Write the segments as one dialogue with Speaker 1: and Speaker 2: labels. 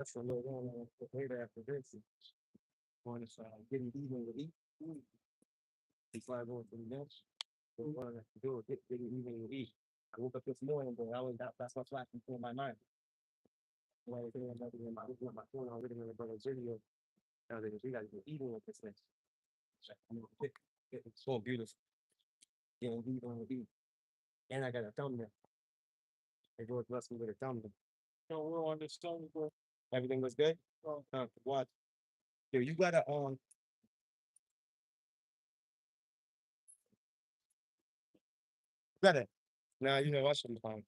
Speaker 1: That's a little one later after this. Going to getting even with eat. It's like going to the bench. So what I have to do is getting even with eat. I woke up this morning, but I was that's what's flashing through my mind. When I was doing another in my phone, I was reading the brother's video. I was like, we got to get even with this thing. I mean, it's so beautiful. Getting even with eat. And I got a thumbnail. They go bless me with a thumbnail. No, we're on this thumbnail, bro. Everything was good? Oh, what? Yo, you gotta got it. Nah, you know, I shouldn't find.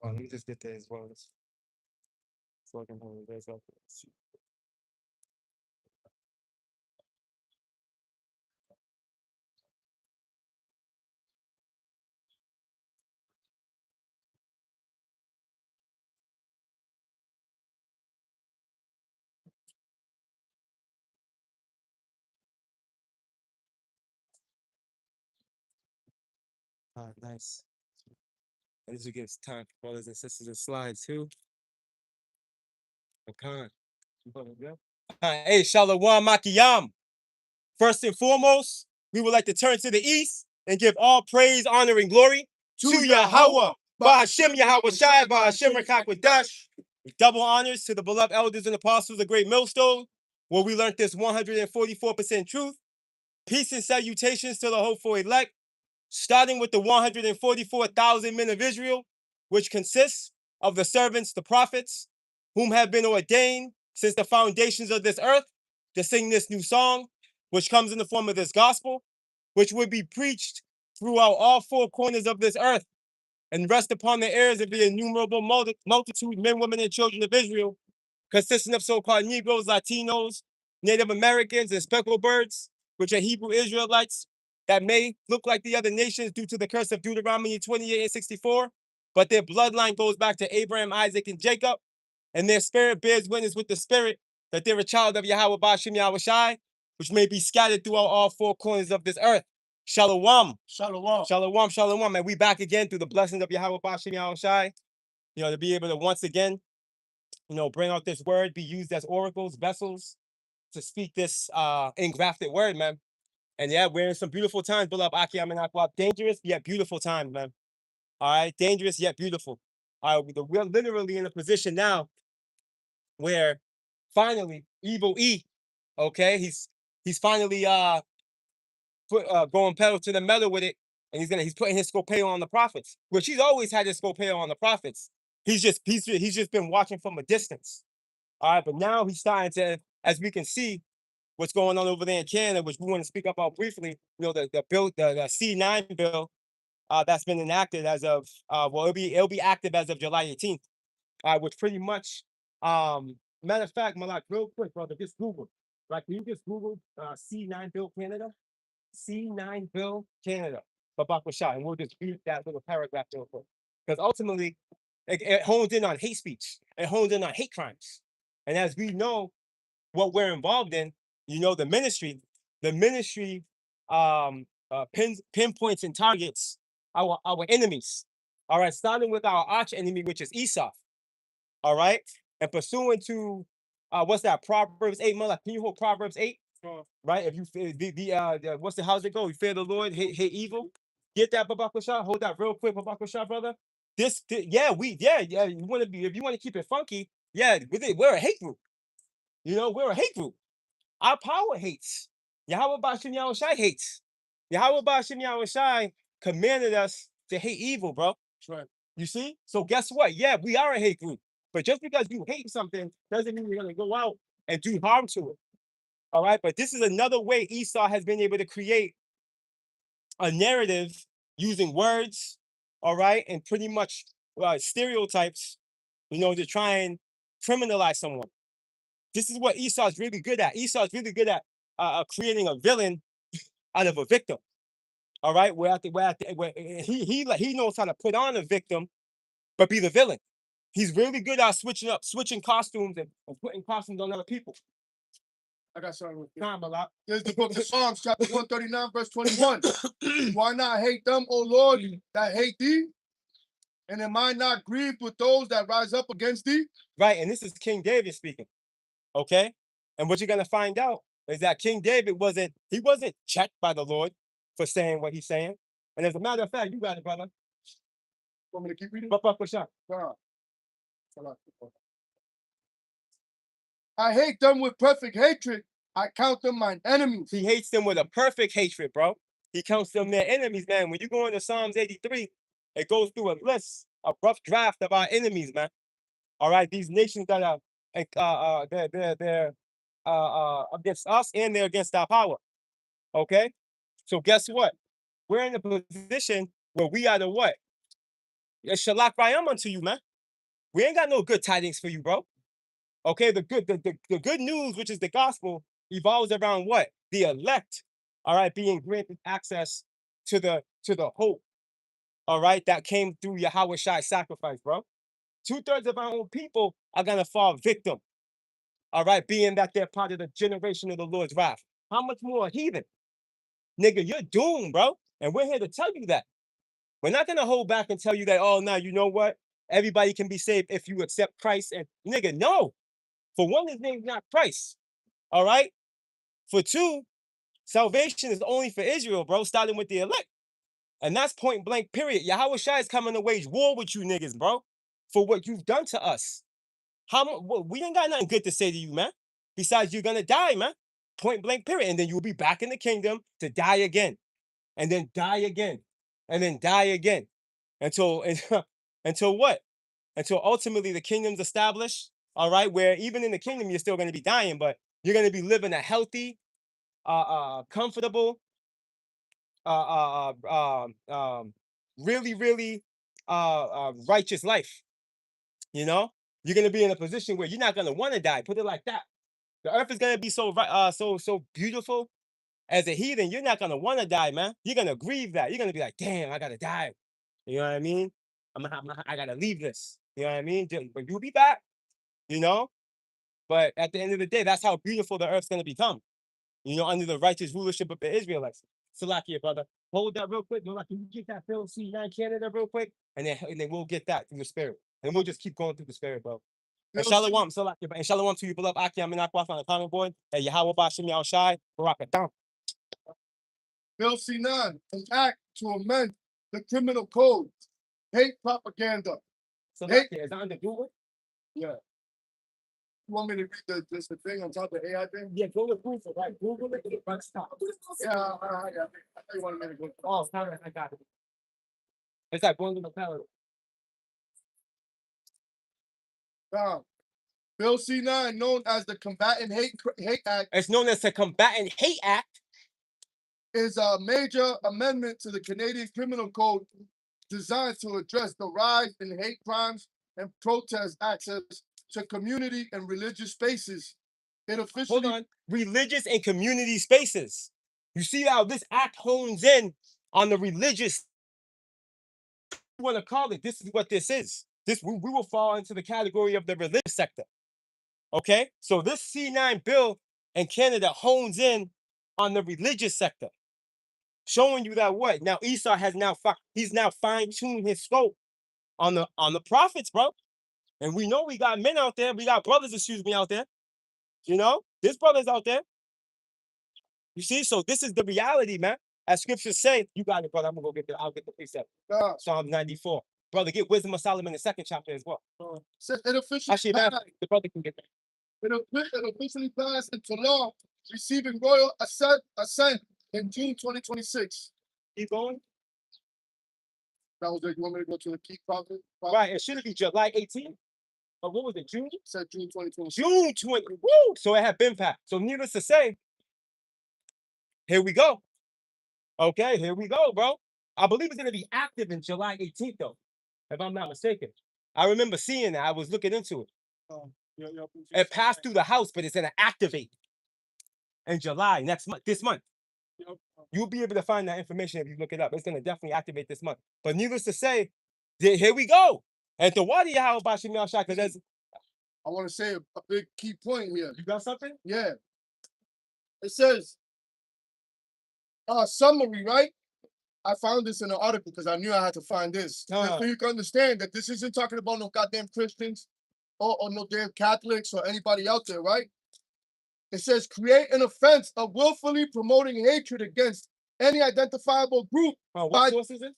Speaker 1: Oh, let me just get that as well. So I can hold this up. Nice. And this will give time for brothers and sisters to slide too. Okay. Hey, Shalom Makiyam. First and foremost, we would like to turn to the east and give all praise, honor, and glory to Yahweh. Ba'ashem Yahweh Shai, Ba'ashem Rakakwadash. Double honors to the beloved elders and apostles of Great Millstone, where we learned this 144% truth. Peace and salutations to the hopeful elect, starting with the 144,000 men of Israel, which consists of the servants, the prophets, whom have been ordained since the foundations of this earth to sing this new song, which comes in the form of this gospel, which would be preached throughout all four corners of this earth and rest upon the ears of the innumerable multitude, men, women, and children of Israel, consisting of so-called Negroes, Latinos, Native Americans, and speckled birds, which are Hebrew Israelites that may look like the other nations due to the curse of Deuteronomy 28 and 64, but their bloodline goes back to Abraham, Isaac, and Jacob, and their spirit bears witness with the spirit that they're a child of Yahweh Bashim Yahweh Shai, which may be scattered throughout all four corners of this earth. Shalom. Shalom. Shalom, shalom. And we back again through the blessings of Yahweh Bashim Yahweh Shai, to be able to once again, bring out this word, be used as oracles, vessels, to speak this engrafted word, man. And yeah, we're in some beautiful times, beloved Akiyam and Akwab. Dangerous yet beautiful times, man. All right, dangerous yet beautiful. All right, we're literally in a position now where finally Evil E, okay, he's finally going pedal to the metal with it, and he's putting his scopeo on the prophets, which he's always had his scopeo on the prophets. He's just been watching from a distance. All right, but now he's starting to, as we can see, what's going on over there in Canada, which we want to speak about briefly. The bill, the C9 bill, that's been enacted as of it'll be active as of July 18th. Which pretty much, matter of fact, Malak, real quick, brother, just Google. Like, can you just Google C9 bill Canada? C9 bill Canada, Babak Shah, and we'll just read that little paragraph real quick. Because ultimately, it hones in on hate speech. It hones in on hate crimes. And as we know, what we're involved in, the ministry pinpoints and targets our enemies. All right, starting with our arch enemy, which is Esau. All right, and pursuant to what's that? Proverbs 8, Mother. Can you hold Proverbs 8? Right? If you how's it go? You fear the Lord, hate evil. Get that, Babak Shah. Hold that real quick, Babak Shah, brother. Yeah. You want to be, if you want to keep it funky, yeah, we're a hate group. We're a hate group. Our power hates. Yahweh Bashim Yahweh Shai hates. Yahweh Bashim Yahweh Shai commanded us to hate evil, bro. That's right. You see? So guess what? Yeah, we are a hate group. But just because you hate something doesn't mean you're going to go out and do harm to it. All right? But this is another way Esau has been able to create a narrative using words, all right, and pretty much stereotypes, to try and criminalize someone. This is what Esau's really good at. Esau's really good at creating a villain out of a victim. All right, where he knows how to put on a victim, but be the villain. He's really good at switching costumes and putting costumes on other people.
Speaker 2: I got something with you.
Speaker 1: Time a lot.
Speaker 2: There's the book of Psalms, chapter 139, verse 21. Why not hate them, O Lord, that hate thee? And am I not grieved with those that rise up against thee?
Speaker 1: Right, and this is King David speaking. Okay? And what you're gonna find out is that King David wasn't checked by the Lord for saying what he's saying. And as a matter of fact, you got it, brother.
Speaker 2: Want me to keep reading?
Speaker 1: For sure.
Speaker 2: I hate them with perfect hatred. I count them mine enemies.
Speaker 1: He hates them with a perfect hatred, bro. He counts them their enemies, man. When you go into Psalms 83, it goes through a list, a rough draft of our enemies, man. All right, these nations that are they're against us and they're against our power. Okay, so guess what? We're in a position where we are the what? It's Shalak Rayam unto you, man. We ain't got no good tidings for you, bro. Okay, the good news, which is the gospel, evolves around what? The elect, all right, being granted access to the hope, all right, that came through Yahweh Shai's sacrifice, bro. 2/3 of our own people are gonna fall victim, all right, being that they're part of the generation of the Lord's wrath. How much more heathen? Nigga, you're doomed, bro. And we're here to tell you that. We're not gonna hold back and tell you that, oh, now you know what? Everybody can be saved if you accept Christ. And nigga, no. For one, his name's not Christ. All right. For two, salvation is only for Israel, bro, starting with the elect. And that's point blank, period. Yahweh Shai is coming to wage war with you niggas, bro, for what you've done to us. We ain't got nothing good to say to you, man. Besides, you're gonna die, man. Point blank, period. And then you'll be back in the kingdom to die again. And then die again. And then die again. Until what? Until ultimately the kingdom's established. All right, where even in the kingdom you're still going to be dying, but you're going to be living a healthy, comfortable, really, really righteous life. You know, you're going to be in a position where you're not going to want to die. Put it like that. The earth is going to be so beautiful. As a heathen, you're not going to want to die, man. You're going to grieve that. You're going to be like, damn, I got to die. You know what I mean? I got to leave this. You know what I mean? But you'll be back. You know. But at the end of the day, that's how beautiful the earth's going to become, you know, under the righteous rulership of the Israelites. Salakia, brother. Hold that real quick. Can you get that Bill C9 Canada real quick? And then we'll get that through the spirit. And we'll just keep going through the spirit, bro. And Shalom, Salakia. And Shalom to you, beloved Aki Aminakwaf on the comment board. And Yahweh Bashim Yao Shai, Barakatam.
Speaker 2: Bill C9, an act to amend the criminal code. Hate propaganda.
Speaker 1: Salakia, is that under Google?
Speaker 2: Yeah. You want me to read the thing on top of the AI thing?
Speaker 1: Yeah, go to Google, right? Google it, it runs top.
Speaker 2: Yeah, I thought you wanted me to go.
Speaker 1: Oh, sorry, I got it. It's like going to the palette.
Speaker 2: Bill C9, known as the Combatant Hate Act.
Speaker 1: It's known as the Combatant Hate Act.
Speaker 2: Is a major amendment to the Canadian Criminal Code designed to address the rise in hate crimes and protest access to community and religious spaces. It officially—
Speaker 1: Hold on. Religious and community spaces. You see how this act hones in on the religious, you want to call it, this is what this is. We will fall into the category of the religious sector. Okay? So this C9 bill in Canada hones in on the religious sector. Showing you that what? Now Esau has he's now fine-tuned his scope on the prophets, bro. And we know we got men out there, we got brothers, out there. You know, there's brothers out there. You see, so this is the reality, man. As scriptures say, you got it, brother. I'll get the precept. Psalm 94. Brother, get Wisdom of Solomon in the 2nd chapter as well.
Speaker 2: It officially
Speaker 1: Actually, man, the brother can get that.
Speaker 2: It officially passed into law, receiving royal assent in June 2026.
Speaker 1: Keep going.
Speaker 2: That was it. You want me to go to the key prophet?
Speaker 1: Right, it should be July 18th. Or what was it, June?
Speaker 2: It said June 2026.
Speaker 1: June 20. Woo! So it had been passed. So needless to say, here we go. Okay, here we go, bro. I believe it's going to be active in July 18th, though, if I'm not mistaken. I remember seeing that. I was looking into it. It passed through the House, but it's going to activate in July this month. You'll be able to find that information if you look it up. It's going to definitely activate this month. But needless to say, here we go. And the Wadi Yahweh Bashim Yao Shai, because
Speaker 2: I want to say a big key point here.
Speaker 1: You got something?
Speaker 2: Yeah. It says, summary, right? I found this in an article because I knew I had to find this. So you can understand that this isn't talking about no goddamn Christians or no damn Catholics or anybody out there, right? It says create an offense of willfully promoting hatred against any identifiable group.
Speaker 1: What source is it?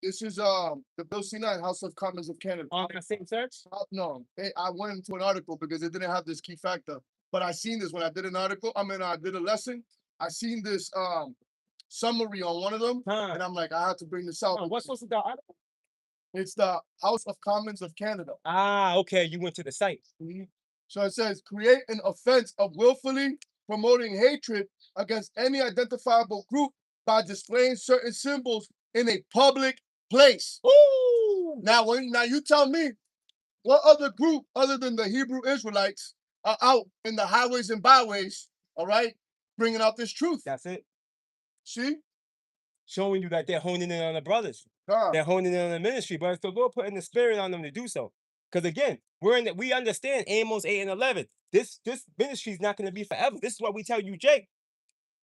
Speaker 2: This is the Bill C9 House of Commons of Canada.
Speaker 1: On that same search?
Speaker 2: No, I went into an article because it didn't have this key factor. But I seen this when I did an article. I did a lesson. I seen this summary on one of them, and I'm like, I had to bring this out.
Speaker 1: What source is that article?
Speaker 2: It's the House of Commons of Canada.
Speaker 1: Ah, okay. You went to the site.
Speaker 2: So it says create an offense of willfully promoting hatred against any identifiable group by displaying certain symbols in a public place.
Speaker 1: Ooh.
Speaker 2: Now you tell me what other group other than the Hebrew Israelites are out in the highways and byways, all right, bringing out this truth.
Speaker 1: That's it.
Speaker 2: See?
Speaker 1: Showing you that they're honing in on the brothers. They're honing in on the ministry, but it's the Lord putting the spirit on them to do so. Because again, we understand Amos 8 and 11. This ministry is not going to be forever. This is what we tell you, Jake.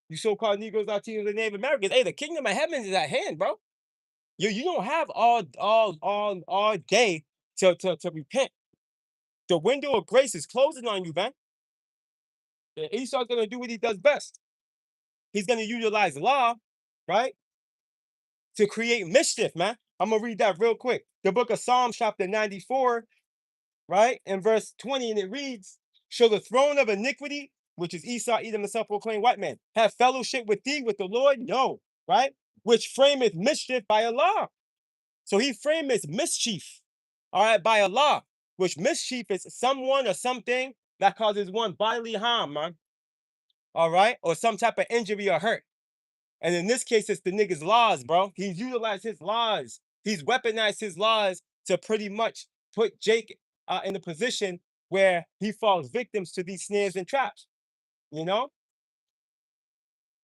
Speaker 1: You so-called Negroes, Latinos, and Native Americans. Hey, the kingdom of heaven is at hand, bro. You don't have all day to repent. The window of grace is closing on you, man. Esau's going to do what he does best. He's going to utilize law, right, to create mischief, man. I'm going to read that real quick. The book of Psalms, chapter 94, right, in verse 20, and it reads, shall the throne of iniquity, which is Esau, Edom, and self-proclaimed white man, have fellowship with thee, with the Lord? No, right? Which frameth mischief by Allah. So he frameth mischief, all right, by Allah, which mischief is someone or something that causes one bodily harm, man. All right, or some type of injury or hurt. And in this case, it's the nigga's laws, bro. He's utilized his laws. He's weaponized his laws to pretty much put Jake in a position where he falls victims to these snares and traps. You know?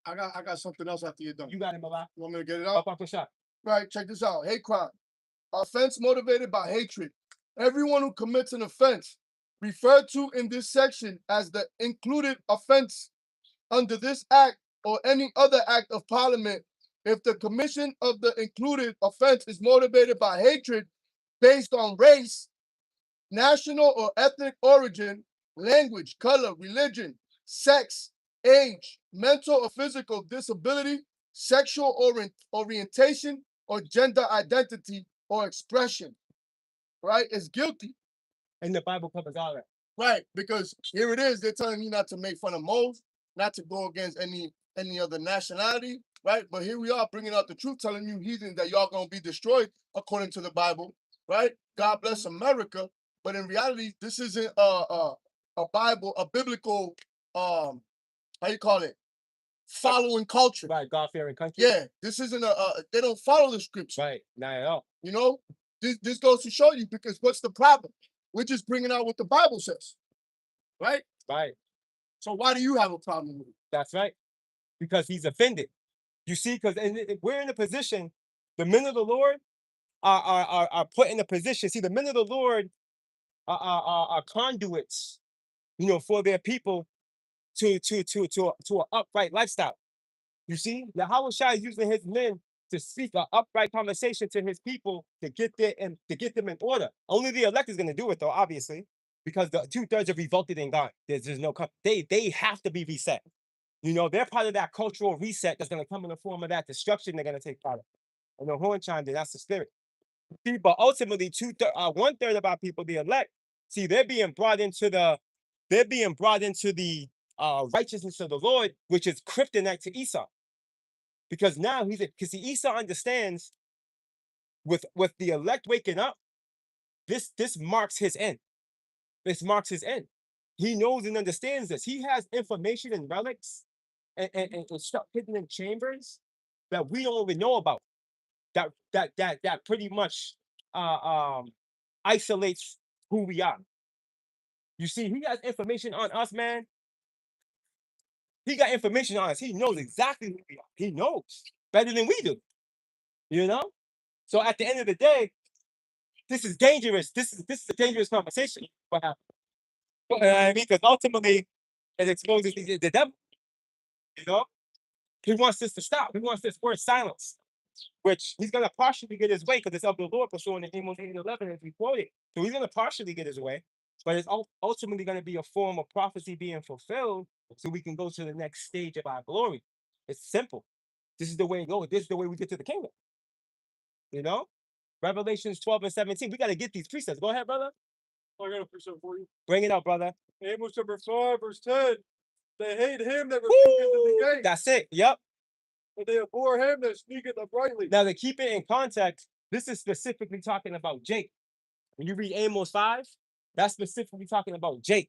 Speaker 2: I got something else after you're done.
Speaker 1: You got it, Malak.
Speaker 2: You want me to get it out?
Speaker 1: Up a shot.
Speaker 2: Right, check this out. Hate crime. Offense motivated by hatred. Everyone who commits an offense referred to in this section as the included offense under this act or any other act of parliament, if the commission of the included offense is motivated by hatred based on race, national or ethnic origin, language, color, religion, sex, age, mental or physical disability, sexual orientation, or gender identity or expression, right, is guilty.
Speaker 1: And the Bible covers all that.
Speaker 2: Right, because here it is, they're telling you not to make fun of Moses, not to go against any other nationality, right? But here we are bringing out the truth, telling you heathens that y'all gonna be destroyed according to the Bible, right? God bless America, but in reality, this isn't a Bible, a biblical, how you call it, following culture.
Speaker 1: Right, God-fearing country.
Speaker 2: Yeah, this isn't they don't follow the scripture.
Speaker 1: Right, not at all.
Speaker 2: You know, this goes to show you, because what's the problem? We're just bringing out what the Bible says, right?
Speaker 1: Right.
Speaker 2: So why do you have a problem with it?
Speaker 1: That's right. Because he's offended. You see, because we're in a position, the men of the Lord are put in a position. See, the men of the Lord are conduits, you know, for their people to an upright lifestyle. You see, Yahweh Shai is using his men to speak an upright conversation to his people to get them in order. Only the elect is going to do it, though, obviously, because the 2/3 are revolted in God. There's no they have to be reset. You know, they're part of that cultural reset that's going to come in the form of that destruction they're going to take part of. And the horn chimed in, that's the spirit. See, but ultimately, 1/3 of our people, the elect, see, they're being brought into the righteousness of the Lord, which is kryptonite to Esau. Because now because Esau understands with the elect waking up, this marks his end. This marks his end. He knows and understands this. He has information and relics and stuff hidden in chambers that we don't even know about. That pretty much isolates who we are. You see, he has information on us, man. He got information on us. He knows exactly who we are. He knows better than we do. You know? So at the end of the day, this is dangerous. This is a dangerous conversation. What happened? I mean, because ultimately it exposes the devil. You know, he wants this to stop. He wants this word silence, which he's gonna partially get his way because it's of the Lord pursuing in Amos 8 and 11 as we quoted. So he's gonna partially get his way, but it's ultimately gonna be a form of prophecy being fulfilled, so we can go to the next stage of our glory. It's simple. This is the way it goes. This is the way we get to the kingdom. You know, Revelations 12 and 17. We got to get these precepts. Go ahead, brother.
Speaker 3: I got a precept for you.
Speaker 1: Bring it out, brother.
Speaker 3: Amos chapter 5, verse 10. They hate him that rebuketh in the gate,
Speaker 1: That's it. Yep.
Speaker 3: but they abhor him that speaketh uprightly.
Speaker 1: Now, to keep it in context, this is specifically talking about Jake. When you read Amos 5, that's specifically talking about Jake.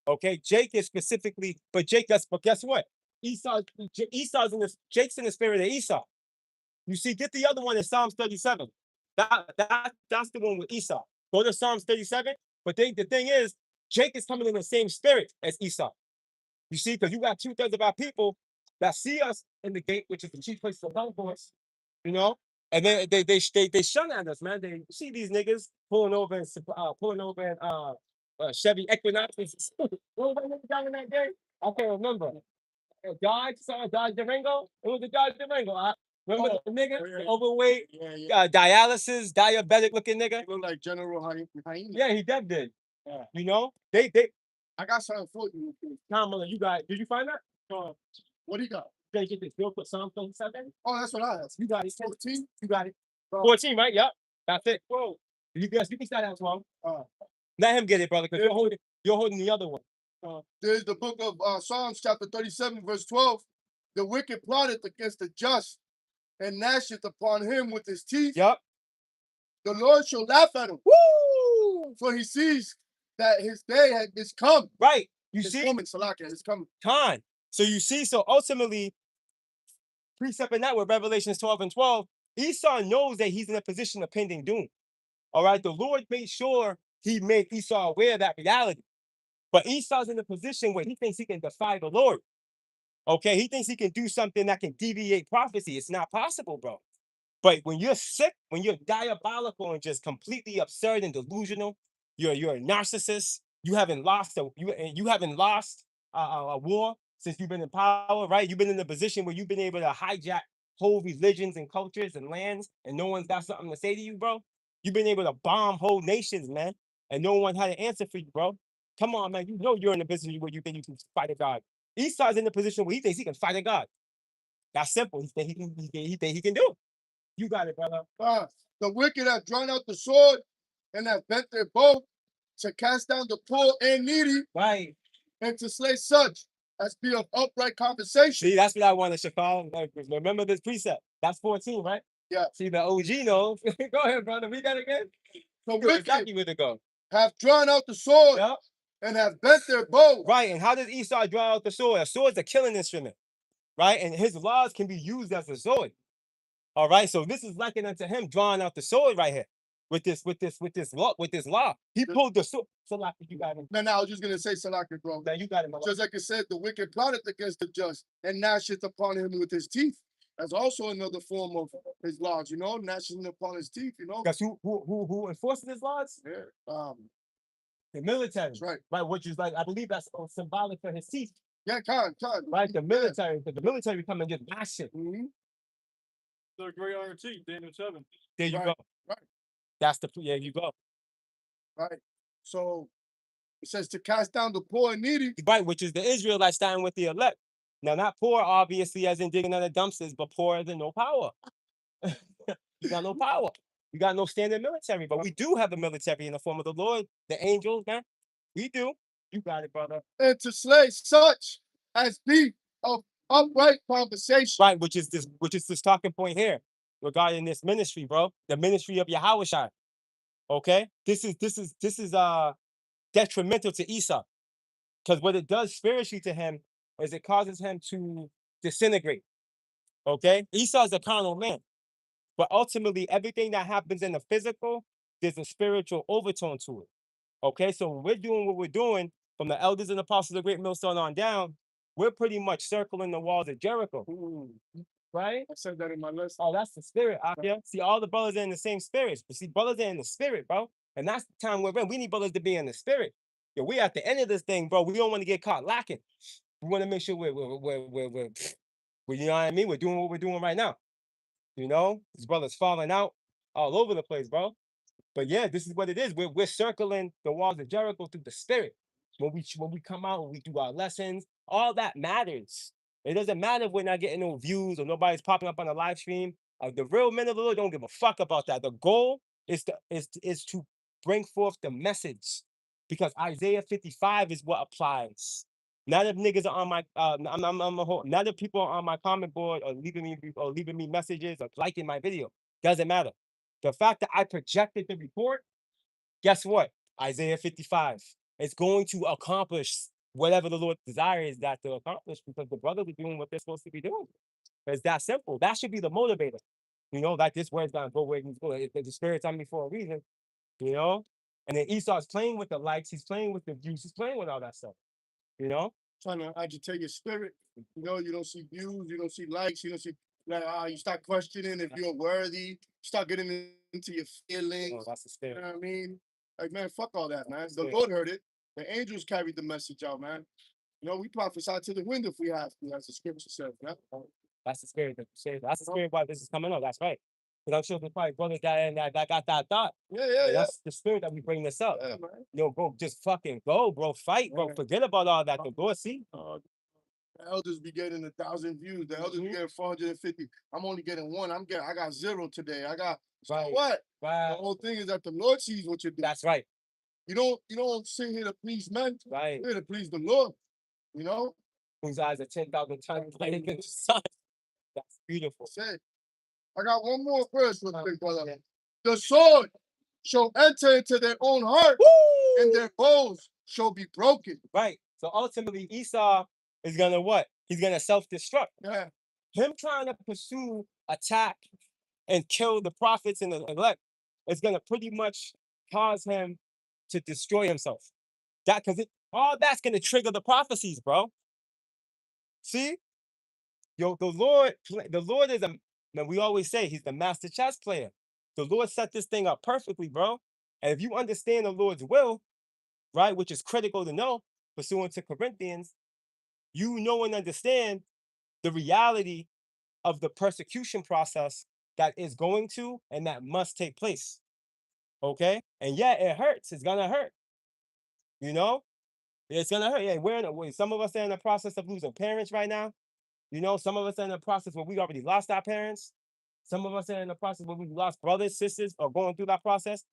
Speaker 1: Okay, Jake is specifically, but guess what? Esau's in this, Jake's in the spirit of Esau. You see, get the other one in Psalms 37. That's the one with Esau. Go to Psalms 37. But the thing is, Jake is coming in the same spirit as Esau. You see, because you got 2/3 of our people that see us in the gate, which is the chief place of hell for us, you know, and then they shun at us, man. They see these niggas pulling over in Chevy Equinoxes. What was that nigga down in that day? I can't remember. Dodge Durango. It was a Dodge Durango. Remember the nigga,
Speaker 2: yeah.
Speaker 1: overweight,
Speaker 2: Yeah.
Speaker 1: dialysis, diabetic looking nigga.
Speaker 2: He look like General Hyena.
Speaker 1: Yeah, he did.
Speaker 2: Yeah.
Speaker 1: You know, they.
Speaker 2: I got something for you.
Speaker 1: Tom Miller, you got? Did you find that?
Speaker 2: What do you got?
Speaker 1: Gotta get this bill for Psalm 37.
Speaker 2: Oh, that's what I asked.
Speaker 1: You got it.
Speaker 2: 14?
Speaker 1: You got it.
Speaker 2: Oh.
Speaker 1: 14, right? Yep. That's it. Whoa. You can start out 12. Let him get it, brother, because you're holding the other one.
Speaker 2: There's the book of Psalms, chapter 37, verse 12. The wicked plotteth against the just and gnasheth upon him with his teeth.
Speaker 1: Yep.
Speaker 2: The Lord shall laugh at him.
Speaker 1: Woo!
Speaker 2: For he sees that his day is come.
Speaker 1: Right. You
Speaker 2: It's
Speaker 1: see?
Speaker 2: coming, Salakia. It's coming.
Speaker 1: Time. So you see, so ultimately, precepting that with Revelations 12 and 12, Esau knows that he's in a position of pending doom. All right. The Lord made sure he made Esau aware of that reality. But Esau's in a position where he thinks he can defy the Lord. Okay. He thinks he can do something that can deviate prophecy. It's not possible, bro. But when you're sick, when you're diabolical and just completely absurd and delusional, you're a narcissist. You haven't lost a war since you've been in power, right? You've been in a position where you've been able to hijack whole religions and cultures and lands, and no one's got something to say to you, bro. You've been able to bomb whole nations, man, and no one had an answer for you, bro. Come on, man. You know you're in a position where you think you can fight a God. Esau's in the position where he thinks he can fight a God. That's simple. He think he can do it. You got it, brother.
Speaker 2: The wicked have drawn out the sword and have bent their bow to cast down the poor and needy,
Speaker 1: Right.
Speaker 2: and to slay such as be of upright conversation.
Speaker 1: See, that's what I wanted, Shafal. Remember this precept. That's 14, right?
Speaker 2: Yeah.
Speaker 1: See, the OG knows. Go ahead, brother. We got it again.
Speaker 2: The
Speaker 1: You know
Speaker 2: wicked
Speaker 1: exactly where to go.
Speaker 2: have drawn out the sword
Speaker 1: Yep.
Speaker 2: and have bent their bow.
Speaker 1: Right. And how does Esau draw out the sword? A sword's a killing instrument, right? And his laws can be used as a sword. All right. So this is likened unto him drawing out the sword right here with this law. He pulled the sword. So like you got him.
Speaker 2: No, I was just gonna say Salakia, bro.
Speaker 1: Now you got him.
Speaker 2: Just like it said, the wicked plotteth against the just and gnasheth upon him with his teeth. That's also another form of his laws, you know, gnashing upon his teeth, you know.
Speaker 1: Because who enforces his laws?
Speaker 2: Yeah.
Speaker 1: The military.
Speaker 2: That's right.
Speaker 1: Right, which is like, I believe that's symbolic for his teeth.
Speaker 2: Yeah, Khan.
Speaker 1: Right, the military, because the military come and just mash it.
Speaker 3: The great iron teeth, Daniel 7.
Speaker 1: There you
Speaker 2: Right,
Speaker 1: go.
Speaker 2: right.
Speaker 1: That's there you go.
Speaker 2: Right. So it says to cast down the poor and needy.
Speaker 1: Right, which is the Israelites standing with the elect. Now, not poor, obviously, as in digging under dumpsters, but poor as in no power. You got no power. You got no standing military, but we do have a military in the form of the Lord, the angels, man. We do. You got it, brother.
Speaker 2: And to slay such as be of upright conversation.
Speaker 1: Right, which is this talking point here regarding this ministry, bro. The ministry of Yahushua. Okay? This is detrimental to Esau. Because what it does spiritually to him is it causes him to disintegrate. Okay? Esau is a carnal man. But ultimately, everything that happens in the physical, there's a spiritual overtone to it. Okay? So when we're doing what we're doing, from the elders and apostles of Great Millstone on down, we're pretty much circling the walls of Jericho. Right?
Speaker 2: I said that in my list.
Speaker 1: Oh, that's the spirit out there. See, all the brothers are in the same spirits. But see, brothers are in the spirit, bro. And that's the time we're in. We need brothers to be in the spirit. Yeah, we at the end of this thing, bro. We don't want to get caught lacking. We want to make sure you know what I mean? We're doing what we're doing right now. You know, his brother's falling out all over the place, bro. But yeah, this is what it is. We're circling the walls of Jericho through the spirit. When we come out and we do our lessons, all that matters. It doesn't matter if we're not getting no views or nobody's popping up on the live stream. The real men of the Lord don't give a fuck about that. The goal is to bring forth the message, because Isaiah 55 is what applies. Not if niggas are on my not if people are on my comment board or leaving me messages or liking my video. Doesn't matter. The fact that I projected the report, guess what? Isaiah 55. It's going to accomplish whatever the Lord desires that to accomplish, because the brothers are doing what they're supposed to be doing. It's that simple. That should be the motivator. You know, like this word's gonna go where he's going. The spirit's on me for a reason, you know? And then Esau's playing with the likes, he's playing with the views, he's playing with all that stuff. You know?
Speaker 2: Trying to agitate your spirit. You know, you don't see views, you don't see likes, you don't see like you start questioning if you're worthy, start getting into your
Speaker 1: Oh,
Speaker 2: feelings.
Speaker 1: that's the
Speaker 2: You
Speaker 1: spirit.
Speaker 2: know what I mean? Like, man, fuck all that, man. The
Speaker 1: Yeah.
Speaker 2: Lord heard it. The angels carried the message out, man. You know, we prophesy to the wind if we have to, as the scripture says, man.
Speaker 1: That's the spirit. That's the spirit why this is coming up. That's right. Because I'm sure there's probably brothers that got that thought.
Speaker 2: Yeah.
Speaker 1: That's the spirit that we bring this up.
Speaker 2: Yeah, man.
Speaker 1: Yo, bro, just fucking go, bro. Fight, bro.
Speaker 2: Yeah.
Speaker 1: Forget about all that. The Lord see.
Speaker 2: The elders be getting 1,000 views. The elders be
Speaker 1: Mhm.
Speaker 2: getting 450. I'm only getting one. I got 0 today. I got
Speaker 1: Right.
Speaker 2: what? The
Speaker 1: Right.
Speaker 2: whole thing is that the Lord sees what you're doing.
Speaker 1: That's right.
Speaker 2: You don't sit here to please men.
Speaker 1: Right.
Speaker 2: You're here to please the Lord. You know?
Speaker 1: Whose eyes are 10,000 times brighter than the sun. That's beautiful.
Speaker 2: Say, I got one more verse real quick, brother.
Speaker 1: Yeah.
Speaker 2: The sword shall enter into their own heart, and their bows shall be broken.
Speaker 1: Right. So ultimately, Esau is gonna what? He's gonna self-destruct.
Speaker 2: Yeah.
Speaker 1: Him trying to pursue, attack, and kill the prophets and the elect is gonna pretty much cause him to destroy himself. That because all that's gonna trigger the prophecies, bro. See, yo, the Lord is a man. We always say he's the master chess player. The Lord set this thing up perfectly, bro. And if you understand the Lord's will, right, which is critical to know, pursuant to Corinthians, you know and understand the reality of the persecution process that is going to and that must take place. Okay? And yeah, it hurts. It's gonna hurt. You know? It's gonna hurt. Yeah, some of us are in the process of losing parents right now. You know, some of us are in the process where we already lost our parents. Some of us are in the process where we lost brothers, sisters, or going through that process.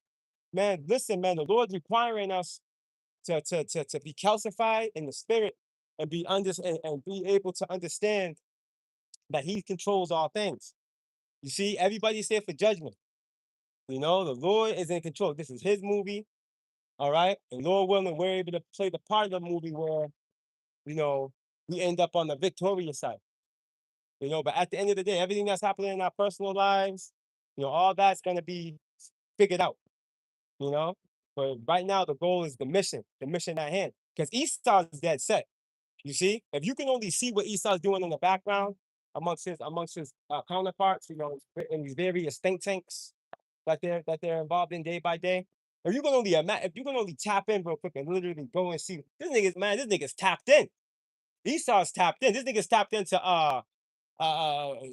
Speaker 1: Man, listen, man, the Lord's requiring us to be calcified in the spirit and and be able to understand that he controls all things. You see, everybody's here for judgment. You know, the Lord is in control. This is his movie. All right. And Lord willing, we're able to play the part of the movie where, you know, we end up on the victorious side. You know, but at the end of the day, everything that's happening in our personal lives, you know, all that's gonna be figured out. You know? But right now the goal is the mission at hand. Because Esau's dead set. You see, if you can only see what Esau's doing in the background amongst his counterparts, you know, in these various think tanks that they're involved in day by day. If you can only tap in real quick and literally go and see this nigga's tapped in. Esau's tapped in. This nigga's tapped into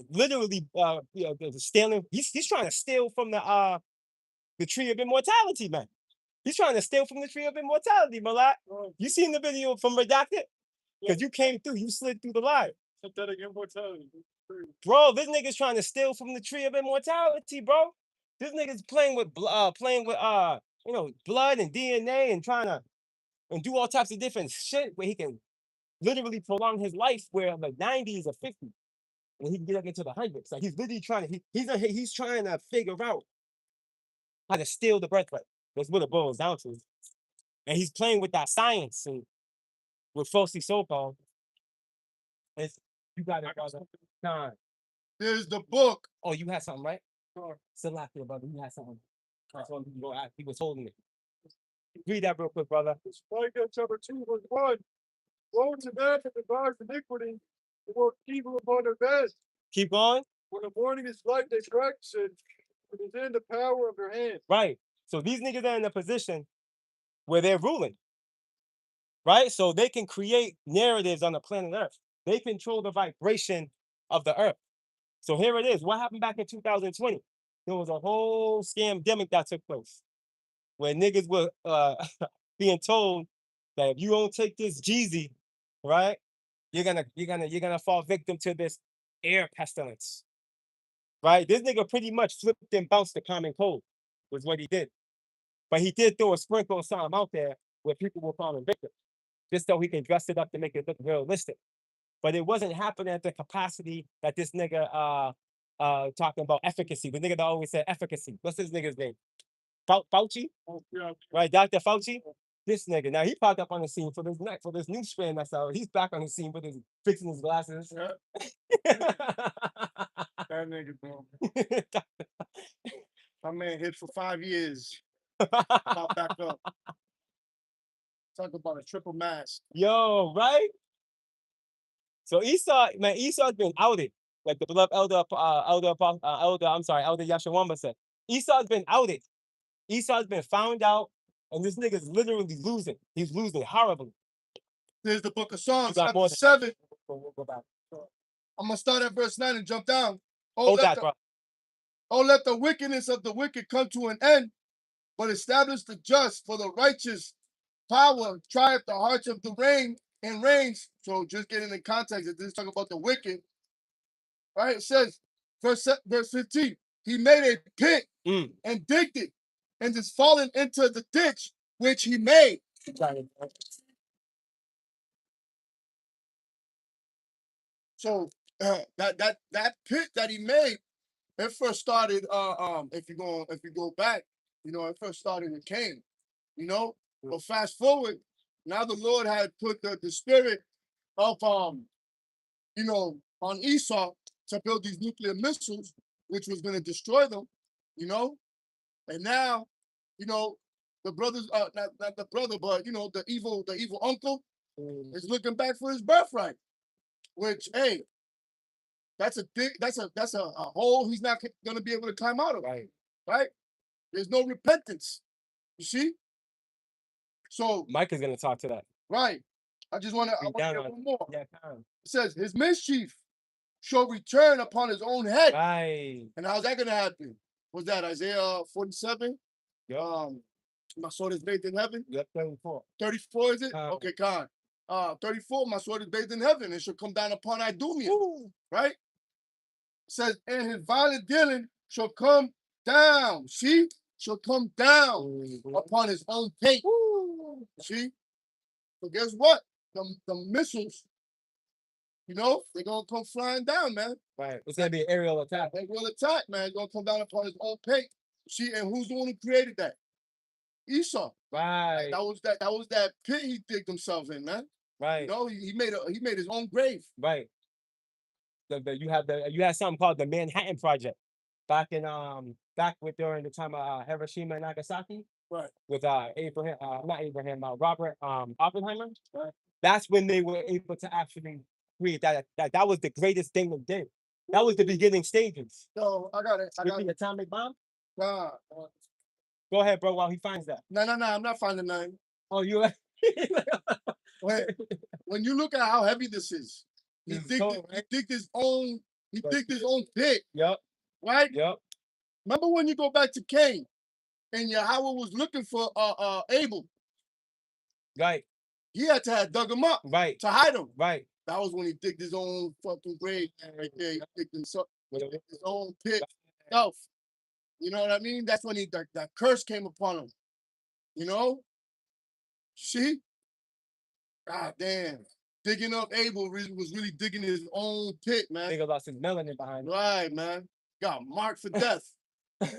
Speaker 1: literally stealing. He's trying to steal from the tree of immortality, man. He's trying to steal from the tree of immortality, Malak. You seen the video from Redacted? Because you came through, you slid through the line.
Speaker 3: Synthetic immortality.
Speaker 1: Bro, this nigga's trying to steal from the tree of immortality, bro. This nigga's playing with blood and DNA and trying to and do all types of different shit where he can literally prolong his life where the 90s or 50s and he can get up into the hundreds. Like he's literally trying to he's trying to figure out how to steal the birthright. That's what it boils down to. And he's playing with that science and with falsely so-called. You got it, brother. Nah.
Speaker 2: There's the book.
Speaker 1: Oh, you had something, right? Still out there, brother. You had something. That's what he was holding it. Read that real quick, brother.
Speaker 3: Micah chapter 2, verse 1. Woe to them that devise iniquity, the work evil upon their beds.
Speaker 1: Keep going.
Speaker 3: When the morning is light, they practice it. It is in the power of their hand.
Speaker 1: Right. So these niggas are in a position where they're ruling. right? So they can create narratives on the planet Earth. They control the vibration of the Earth. So here it is. What happened back in 2020? There was a whole scamdemic that took place where niggas were being told that if you don't take this Jeezy, right, you're gonna fall victim to this air pestilence, right? This nigga pretty much flipped and bounced the common cold, was what he did. But he did throw a sprinkle of something out there where people will fall victim, just so he can dress it up to make it look realistic. But it wasn't happening at the capacity that this nigga talking about efficacy. The nigga that always said efficacy. What's this nigga's name? Fauci?
Speaker 3: Yeah.
Speaker 1: Right, Dr. Fauci? This nigga. Now he popped up on the scene for this new strand that's out. He's back on the scene with his fixing his glasses.
Speaker 3: Yeah. That nigga, bro. My man hit for 5 years. Pop back up. Talk about a triple mask.
Speaker 1: Yo, right? So Esau, man, Esau's been outed. Like the beloved elder, elder Yashawamba said. Esau's been outed. Esau's been found out, and this nigga's literally losing. He's losing horribly.
Speaker 2: There's the book of Psalms,
Speaker 1: got more
Speaker 2: chapter
Speaker 1: than-
Speaker 2: 7.
Speaker 1: We'll go back.
Speaker 2: I'm gonna start at verse 9 and jump down.
Speaker 1: Hold that, bro.
Speaker 2: Oh, let the wickedness of the wicked come to an end, but establish the just, for the righteous power triumph the hearts of the reign and reigns. So just getting in context, this is talking about the wicked. Right? It says, verse 15, he made a pit
Speaker 1: Mm.
Speaker 2: and digged it, and is fallen into the ditch which he made. So that pit that he made, it first started. If you go back, it first started with Cain. But fast forward, now the Lord had put the spirit of on Esau to build these nuclear missiles, which was going to destroy them. And now, the brothers, not the brother, but the evil uncle is looking back for his birthright. Which, hey, that's a hole he's not gonna be able to climb out of. Right? There's no repentance. You see? So
Speaker 1: Mike is gonna talk to that.
Speaker 2: right. I want to
Speaker 1: down
Speaker 2: get
Speaker 1: on-
Speaker 2: one more.
Speaker 1: Yeah, come.
Speaker 2: It says his mischief shall return upon his own head.
Speaker 1: Right.
Speaker 2: And how's that gonna happen? Was that Isaiah 47?
Speaker 1: Yep.
Speaker 2: My sword is bathed in heaven.
Speaker 1: Yep. 34.
Speaker 2: 34 is it?
Speaker 1: Uh,
Speaker 2: Okay, God. 34, my sword is bathed in heaven. It shall come down upon Idumea.
Speaker 1: Woo.
Speaker 2: Right? It says, and his violent dealing shall come down. See? Shall come down
Speaker 1: Mhm.
Speaker 2: upon his own pate.
Speaker 1: Woo.
Speaker 2: See? So guess what? The missiles, they're gonna come flying down, man.
Speaker 1: Right. It's gonna be an aerial attack.
Speaker 2: They will attack, man. It's gonna come down upon his own pate. See, and who's the one who created that? Esau.
Speaker 1: Right.
Speaker 2: That was that pit he digged himself in, man.
Speaker 1: Right.
Speaker 2: He made his own grave.
Speaker 1: Right. You had something called the Manhattan Project back during the time of Hiroshima and Nagasaki.
Speaker 2: Right.
Speaker 1: With Robert Oppenheimer. Right. That's when they were able to actually create that. That was the greatest thing they did. That was the beginning stages.
Speaker 2: So I got it.
Speaker 1: With the atomic bomb.
Speaker 2: God.
Speaker 1: Go ahead, bro. While he finds that.
Speaker 2: No. I'm not finding nothing.
Speaker 1: Oh, you.
Speaker 2: When you look at how heavy this is, he digged his own pit.
Speaker 1: Yep.
Speaker 2: Right.
Speaker 1: Yep.
Speaker 2: Remember when you go back to Cain, and Yahweh was looking for Abel.
Speaker 1: Right.
Speaker 2: He had to have dug him up.
Speaker 1: Right.
Speaker 2: To hide him.
Speaker 1: Right.
Speaker 2: That was when he digged his own fucking grave right there. He digged his own pit himself. You know what I mean? That's when that curse came upon him. See? God damn. Digging up Abel was really digging his own pit, man.
Speaker 1: Nigga lost his melanin behind him.
Speaker 2: Right, man. Got marked for death. Look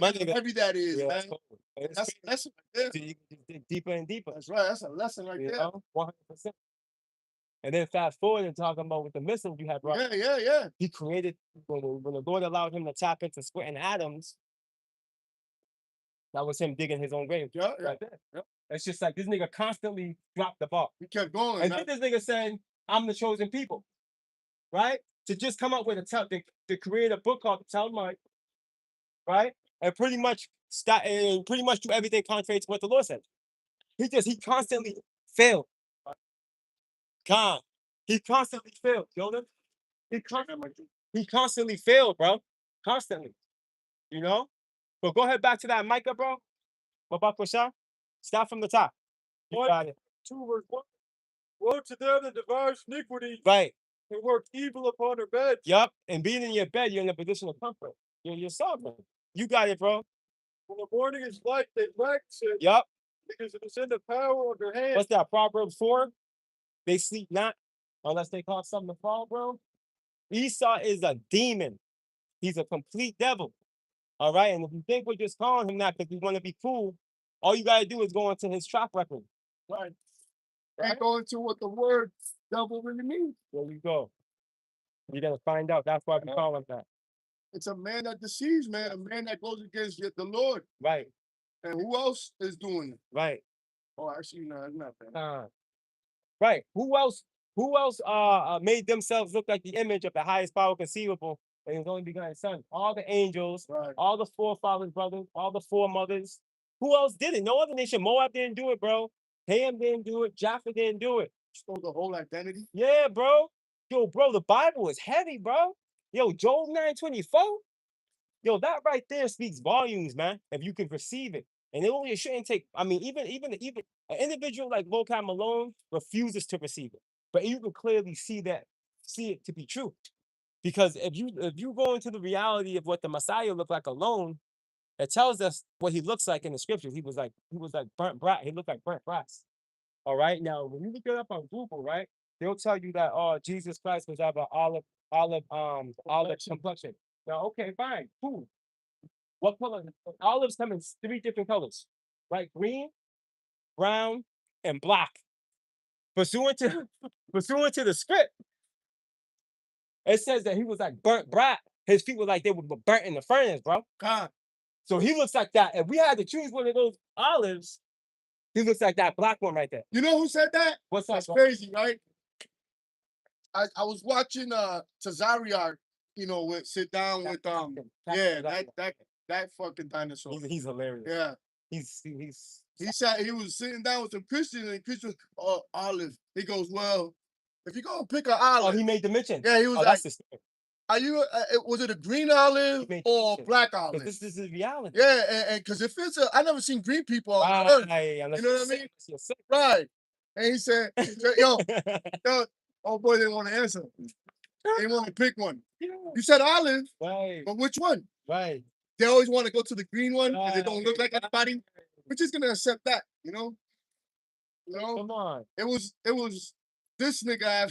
Speaker 1: My
Speaker 2: at how
Speaker 1: nigga-
Speaker 2: heavy that is,
Speaker 1: Yeah,
Speaker 2: man.
Speaker 1: that's cool. It's
Speaker 2: That's a lesson right there.
Speaker 1: so you can just dig deeper and deeper.
Speaker 2: That's right. That's a lesson right
Speaker 1: You
Speaker 2: there.
Speaker 1: know, 100%. And then fast forward and talking about with the missile you had brought.
Speaker 2: Yeah.
Speaker 1: He created when the Lord allowed him to tap into splitting atoms. That was him digging his own grave.
Speaker 2: Yeah.
Speaker 1: Right there. It's just like this nigga constantly dropped the ball.
Speaker 2: He kept going,
Speaker 1: And
Speaker 2: man.
Speaker 1: then this nigga saying, I'm the chosen people. Right? To just come up with to create a book called the Talmud, right? And pretty much do everything contrary to what the Lord said. He constantly failed. God, he constantly failed, Jonah. He constantly failed, bro. Constantly, you know. But go ahead back to that Micah, bro. Babak Start from the top. You
Speaker 3: What?
Speaker 1: got it.
Speaker 3: 2 verse 1. Woe to them that devise iniquity
Speaker 1: Right.
Speaker 3: and work evil upon their beds.
Speaker 1: Yup. And being in your bed, you're in a position of comfort. You're sovereign. You got it, bro.
Speaker 3: When the morning is light, they wax it
Speaker 1: Yup.
Speaker 3: because it is in the power of their hand.
Speaker 1: What's that? Proverbs 4. They sleep not unless they cause something to fall, bro. Esau is a demon. He's a complete devil. All right. And if you think we're just calling him that because we want to be cool, all you got to do is go into his track record.
Speaker 2: Right. And go into what the word devil really means.
Speaker 1: There you go. You're going to find out. That's why we call him that.
Speaker 2: It's a man that deceives, man. A man that goes against the Lord.
Speaker 1: Right.
Speaker 2: And who else is doing it?
Speaker 1: Right.
Speaker 2: Oh, actually, no, it's not that.
Speaker 1: Right. Who else made themselves look like the image of the highest power conceivable and his only begotten son? All the angels,
Speaker 2: Right.
Speaker 1: all the forefathers, brothers, all the foremothers. Who else did it? No other nation. Moab didn't do it, bro. Ham didn't do it. Jaffa didn't do it.
Speaker 2: Stole the whole identity.
Speaker 1: Yeah, bro. Yo, bro, the Bible is heavy, bro. Yo, Job 9:24. Yo, that right there speaks volumes, man. If you can perceive it. And it shouldn't take, I mean, even an individual like Vocab Malone refuses to receive it. But you can clearly see it to be true. Because if you go into the reality of what the Messiah looked like alone, it tells us what he looks like in the scriptures. He was like burnt brass. He looked like burnt brass. All right. Now, when you look it up on Google, right, they'll tell you that Jesus Christ was of an olive complexion. Now, okay, fine, cool. What color? Olives come in 3 different colors, right? Green, brown, and black. Pursuant to the script, it says that he was like burnt brat. His feet were like they were burnt in the furnace, bro.
Speaker 2: God.
Speaker 1: So he looks like that. If we had to choose one of those olives, he looks like that black one right there.
Speaker 2: You know who said that?
Speaker 1: What's up,
Speaker 2: That's
Speaker 1: bro?
Speaker 2: crazy, right? I was watching Tazariak, sit down with that fucking dinosaur.
Speaker 1: He's hilarious.
Speaker 2: Yeah.
Speaker 1: He's
Speaker 2: He was sitting down with some Christians, and Christians, oh, olive. He goes, well, if you're gonna pick an olive,
Speaker 1: he made the mention.
Speaker 2: yeah, he was like,
Speaker 1: That's the story.
Speaker 2: are you? Was it a green olive
Speaker 1: made the
Speaker 2: or
Speaker 1: mention.
Speaker 2: black
Speaker 1: 'Cause
Speaker 2: olive?
Speaker 1: this is reality.
Speaker 2: Yeah, and because if it's I never seen green people on earth,
Speaker 1: Right,
Speaker 2: you know what I mean?
Speaker 1: You're sick.
Speaker 2: Right? And he said, yo, oh boy, they didn't want to answer. They want to pick one. You said olive,
Speaker 1: Right,
Speaker 2: but which one?
Speaker 1: right.
Speaker 2: They always want to go to the green one because they don't look like anybody. We're just gonna accept that, you know.
Speaker 1: Come on.
Speaker 2: It was this nigga.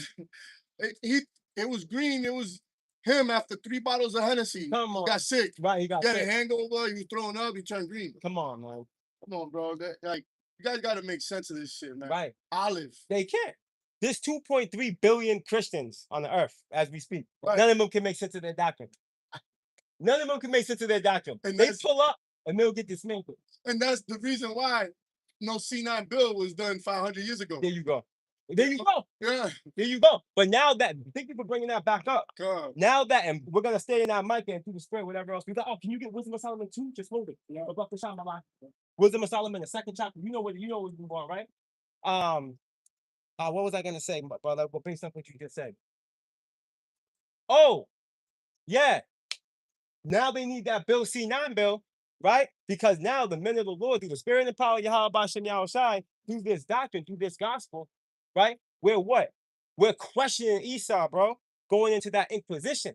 Speaker 2: It was green. It was him after 3 bottles of Hennessy.
Speaker 1: Come on.
Speaker 2: Got sick.
Speaker 1: Right, he got
Speaker 2: Got a
Speaker 1: sick.
Speaker 2: hangover. He was throwing up. He turned green.
Speaker 1: Come on, man.
Speaker 2: Come on, bro. You guys got to make sense of this shit, man.
Speaker 1: Right.
Speaker 2: Olive.
Speaker 1: They can't. There's 2.3 billion Christians on the earth as we speak.
Speaker 2: Right.
Speaker 1: None of them can make sense of their doctrine. None of them can make sense of their doctrine.
Speaker 2: And
Speaker 1: They
Speaker 2: that's-
Speaker 1: pull up and they'll get dismantled.
Speaker 2: And that's the reason why no C9 bill was done 500 years ago.
Speaker 1: There you go. There you go.
Speaker 2: Yeah.
Speaker 1: There you go. But now that, thank you for bringing that back up.
Speaker 2: God.
Speaker 1: Now that, and we're gonna stay in that mic and through the spirit, whatever else. We got, oh, can you get Wisdom of Solomon 2? Just hold it. Yeah. Above the shot, my life. Wisdom of Solomon, the 2nd chapter. You know what's going on, right? What was I gonna say, brother? Well, based on what you just said. Oh, yeah. Now they need that Bill C9 bill, right? Because now the men of the Lord, through the spirit and power of Yahweh Bashem Yahushai, through this doctrine, through this gospel, right? We're what? We're questioning Esau, bro, going into that inquisition,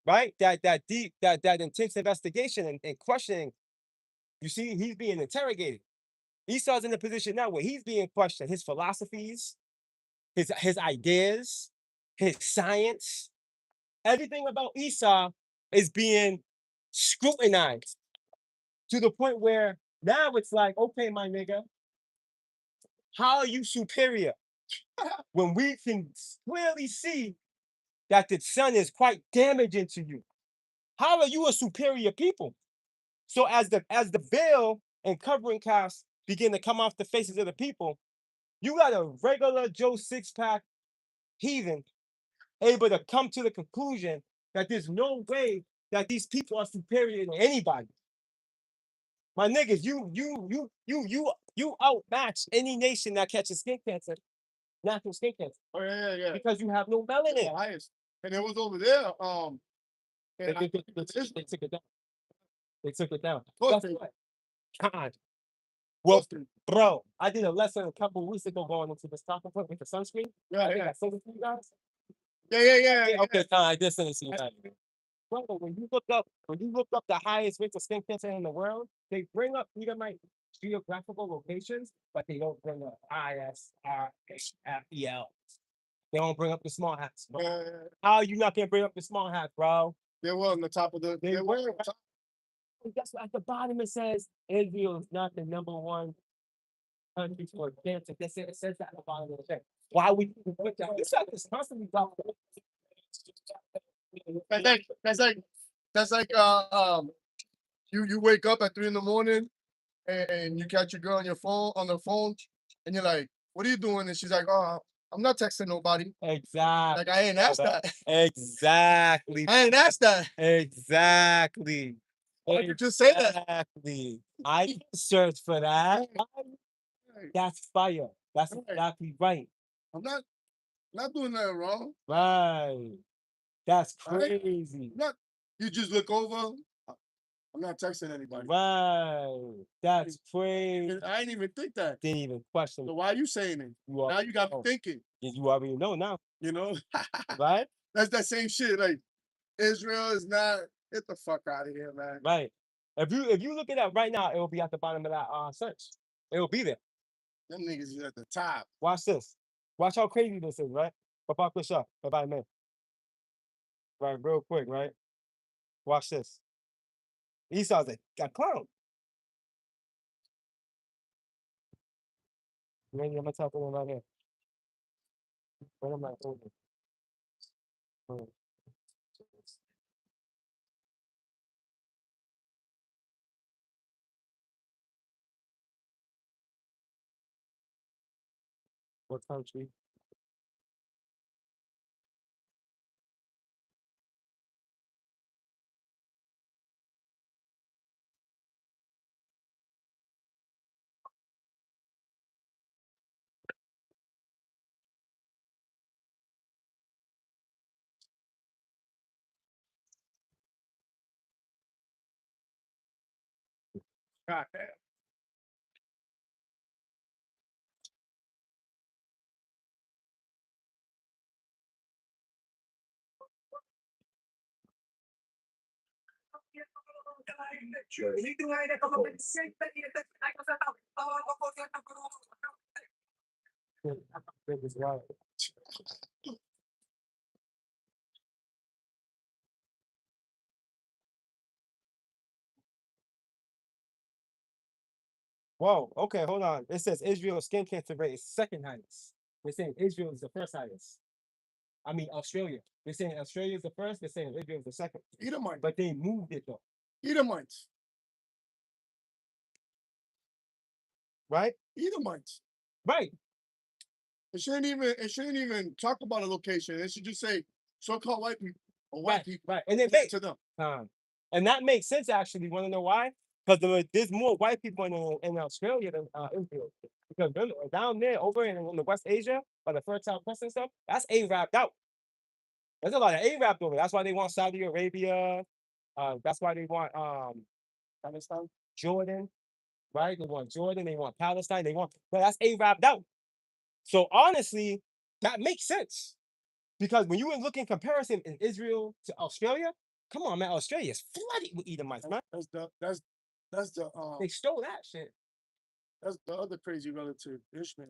Speaker 1: right? That deep, that intense investigation and questioning. You see, he's being interrogated. Esau's in a position now where he's being questioned. His philosophies, his ideas, his science, everything about Esau is being scrutinized to the point where now it's like, okay, my nigga, how are you superior when we can clearly see that the sun is quite damaging to you? How are you a superior people? So as the veil and covering casts begin to come off the faces of the people, you got a regular Joe 6-pack heathen able to come to the conclusion that there's no way that these people are superior to anybody. My niggas, you You outmatch any nation that catches skin cancer, natural skin cancer,
Speaker 2: Oh yeah.
Speaker 1: because you have no
Speaker 2: The
Speaker 1: melanin.
Speaker 2: highest. And it was over there.
Speaker 1: They,
Speaker 2: And I,
Speaker 1: they, they, they took it down. They took it down.
Speaker 2: Course
Speaker 1: Guess
Speaker 2: they-
Speaker 1: what? God. Well,
Speaker 2: Boston.
Speaker 1: bro, I did a lesson a couple of weeks ago going into this topic with the sunscreen. I think
Speaker 2: Yeah.
Speaker 1: I sent it to you guys.
Speaker 2: Yeah.
Speaker 1: Okay, I did send it to you guys. Brother, when you look up the highest rates of skin cancer in the world, they bring up Edomite geographical locations, but they don't bring up ISRHFEL. They don't bring up the small hats, bro. How you not gonna bring up the small hats, bro?
Speaker 2: They were on the top of the.
Speaker 1: They
Speaker 2: They
Speaker 1: were.
Speaker 2: were on top.
Speaker 1: That's what at the bottom it says Israel is not the #1 country for cancer. It says that at the bottom of the thing. Why we put that? It's like this constantly talking.
Speaker 2: That's like you wake up at 3 in the morning and you catch your girl on the phone and you're like, what are you doing? And she's like, oh, I'm not texting nobody.
Speaker 1: Exactly.
Speaker 2: Like I ain't asked that.
Speaker 1: Exactly.
Speaker 2: I ain't asked that.
Speaker 1: Exactly.
Speaker 2: Why'd you just say that?
Speaker 1: Exactly. I can search for that. That's fire. That's
Speaker 2: Right.
Speaker 1: exactly right.
Speaker 2: I'm not doing nothing wrong.
Speaker 1: Right. That's
Speaker 2: Right.
Speaker 1: crazy.
Speaker 2: Not you just look over. I'm not texting anybody.
Speaker 1: Right. That's crazy.
Speaker 2: I didn't even think that.
Speaker 1: Didn't even question
Speaker 2: So
Speaker 1: it.
Speaker 2: why are you saying it?
Speaker 1: You
Speaker 2: Now you got me
Speaker 1: know.
Speaker 2: thinking.
Speaker 1: You already know now,
Speaker 2: You know,
Speaker 1: right?
Speaker 2: that's that same shit. Like Israel is not. Get the fuck out of here, man.
Speaker 1: Right. If you look it up right now, it will be at the bottom of that search. It will be there.
Speaker 2: Them niggas is at the top.
Speaker 1: Watch this. Watch how crazy this is, right? Papa push up, Papa man. Right, real quick, right? Watch this. Esau's a clown. Maybe I'm gonna tell them right here. What am I holding? What country?
Speaker 2: God damn.
Speaker 1: This is right. Whoa, okay, hold on. It says Israel's skin cancer rate is second highest. They're saying Israel is the first highest. I mean Australia. They're saying Australia is the first, they're saying Israel is the second.
Speaker 2: Edomites.
Speaker 1: But they moved it though,
Speaker 2: Edomites.
Speaker 1: right?
Speaker 2: Edomites.
Speaker 1: Right.
Speaker 2: It shouldn't even talk about a location. It should just say so-called white people or white
Speaker 1: Right,
Speaker 2: people
Speaker 1: right. And it makes
Speaker 2: to them.
Speaker 1: and that makes sense actually. Want to know why? Because there's more white people in Australia than Israel. Because down there, over in the West Asia, by the Fertile Crescent stuff, that's Arabed out. There's a lot of Arab over there. That's why they want Saudi Arabia. That's why they want Palestine, Jordan, right? They want Jordan. They want Palestine. But that's Arabed out. So honestly, that makes sense. Because when you look in comparison in Israel to Australia, come on, man, Australia is flooded with Edomites, man.
Speaker 2: That's the
Speaker 1: They stole that shit.
Speaker 2: that's the other crazy relative, Ishmael.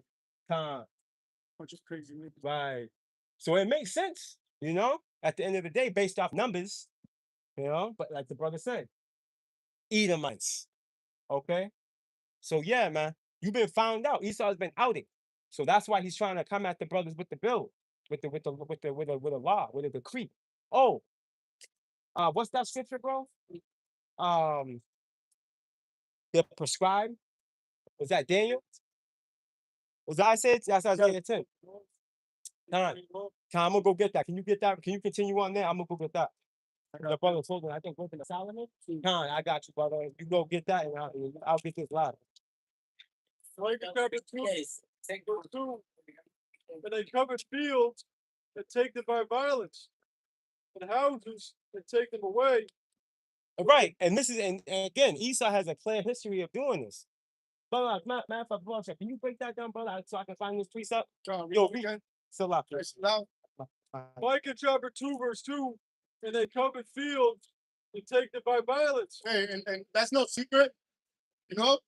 Speaker 2: Bunch of crazy niggas.
Speaker 1: Right. So it makes sense, at the end of the day, based off numbers, but like the brother said, Edomites. Okay. So yeah, man, you've been found out. Esau's been outed. So that's why he's trying to come at the brothers with the bill, with a law, with a decree. Oh, what's that scripture, bro? Um, the prescribed. Was that Daniel? Was that Isaiah? That's Isaiah 10. Time, I'm gonna go get that. Can you get that? Can you continue on there? I'm gonna go get that. The brother told me, I think, Wisdom of Solomon. I got you, brother. You go get that, and I'll get this live.
Speaker 3: Micah chapter 2, verse 2. And they covered fields and take them by violence, and houses and take them away.
Speaker 1: Right, and this is and again, Esau has a clear history of doing this. Brother, matter of fact, brother, can you break that down, brother, so I can find this precept?
Speaker 2: John,
Speaker 1: Yo,
Speaker 2: read it again.
Speaker 1: Still up.
Speaker 2: Praise the Lord.
Speaker 3: Micah chapter 2, verse 2. And they covered fields and take them by violence.
Speaker 2: Hey, and that's no secret. You know,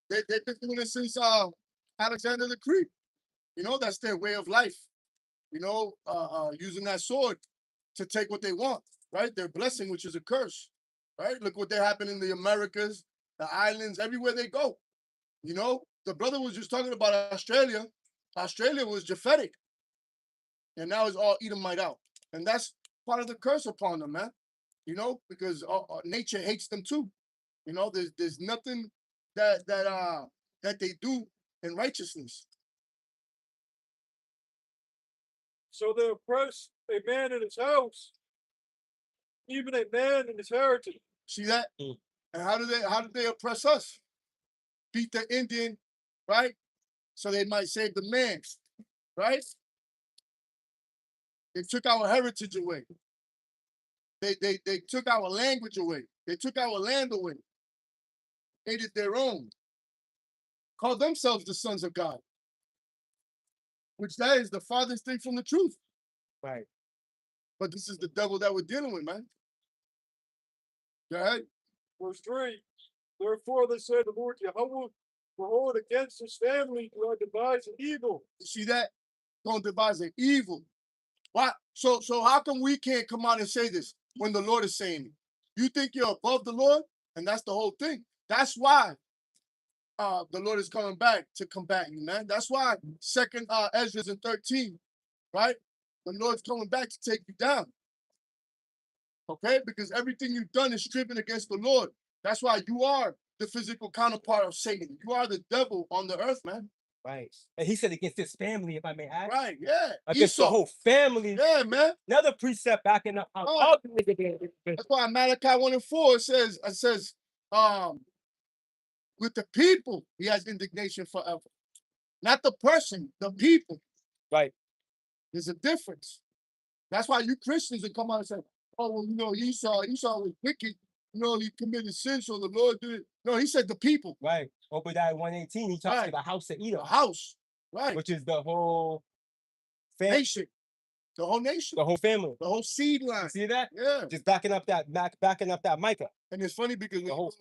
Speaker 2: they've been doing this since Alexander the Great. You know, that's their way of life. You know, using that sword to take what they want, right? Their blessing, which is a curse, right? Look what they happen in the Americas, the islands, everywhere they go. You know, the brother was just talking about Australia. Australia was Japhetic, and now it's all Edomite out, and that's part of the curse upon them, man. You know, because nature hates them too. You know, there's nothing that they do in righteousness.
Speaker 3: So they oppress a man in his house, even a man in his heritage.
Speaker 2: See that?
Speaker 1: Mm.
Speaker 2: And how did they oppress us? Beat the Indian, right? So they might save the man, right? They took our heritage away. They took our language away. They took our land away. Made it their own. Called themselves the sons of God. Which that is the farthest thing from the truth.
Speaker 1: Right.
Speaker 2: But this is the devil that we're dealing with, man. Go ahead.
Speaker 3: Verse 3. Therefore they said the Lord Jehovah, behold, against his family you are devising evil.
Speaker 2: You see that? Don't devise an evil. Why? So how come we can't come out and say this when the Lord is saying it? You think you're above the Lord? And that's the whole thing. That's why the Lord is coming back to combat you, man. That's why second Ezra in 13, right? The Lord's coming back to take you down. Okay? Because everything you've done is striven against the Lord. That's why you are the physical counterpart of Satan. You are the devil on the earth, man.
Speaker 1: Right. And he said against his family, if I may add.
Speaker 2: Right, yeah.
Speaker 1: Against the
Speaker 2: Esau.
Speaker 1: whole family.
Speaker 2: Yeah, man.
Speaker 1: Another precept backing up how
Speaker 2: Oh.
Speaker 1: ugly.
Speaker 2: That's why Malachi 1:4 says, with the people, he has indignation forever. Not the person, the people.
Speaker 1: Right.
Speaker 2: There's a difference. That's why you Christians will come out and say, oh, well, you know, Esau was wicked. You know, he committed sin, so the Lord did it. No, he said the people.
Speaker 1: Right. Obadiah 1:18, he talks
Speaker 2: Right.
Speaker 1: to the house of
Speaker 2: The
Speaker 1: Edom,
Speaker 2: house. Right.
Speaker 1: which is the whole family,
Speaker 2: Nation. The whole nation.
Speaker 1: the whole family.
Speaker 2: The whole seed
Speaker 1: You
Speaker 2: line.
Speaker 1: see that?
Speaker 2: Yeah.
Speaker 1: Just backing up that Micah,
Speaker 2: And it's funny because
Speaker 1: the whole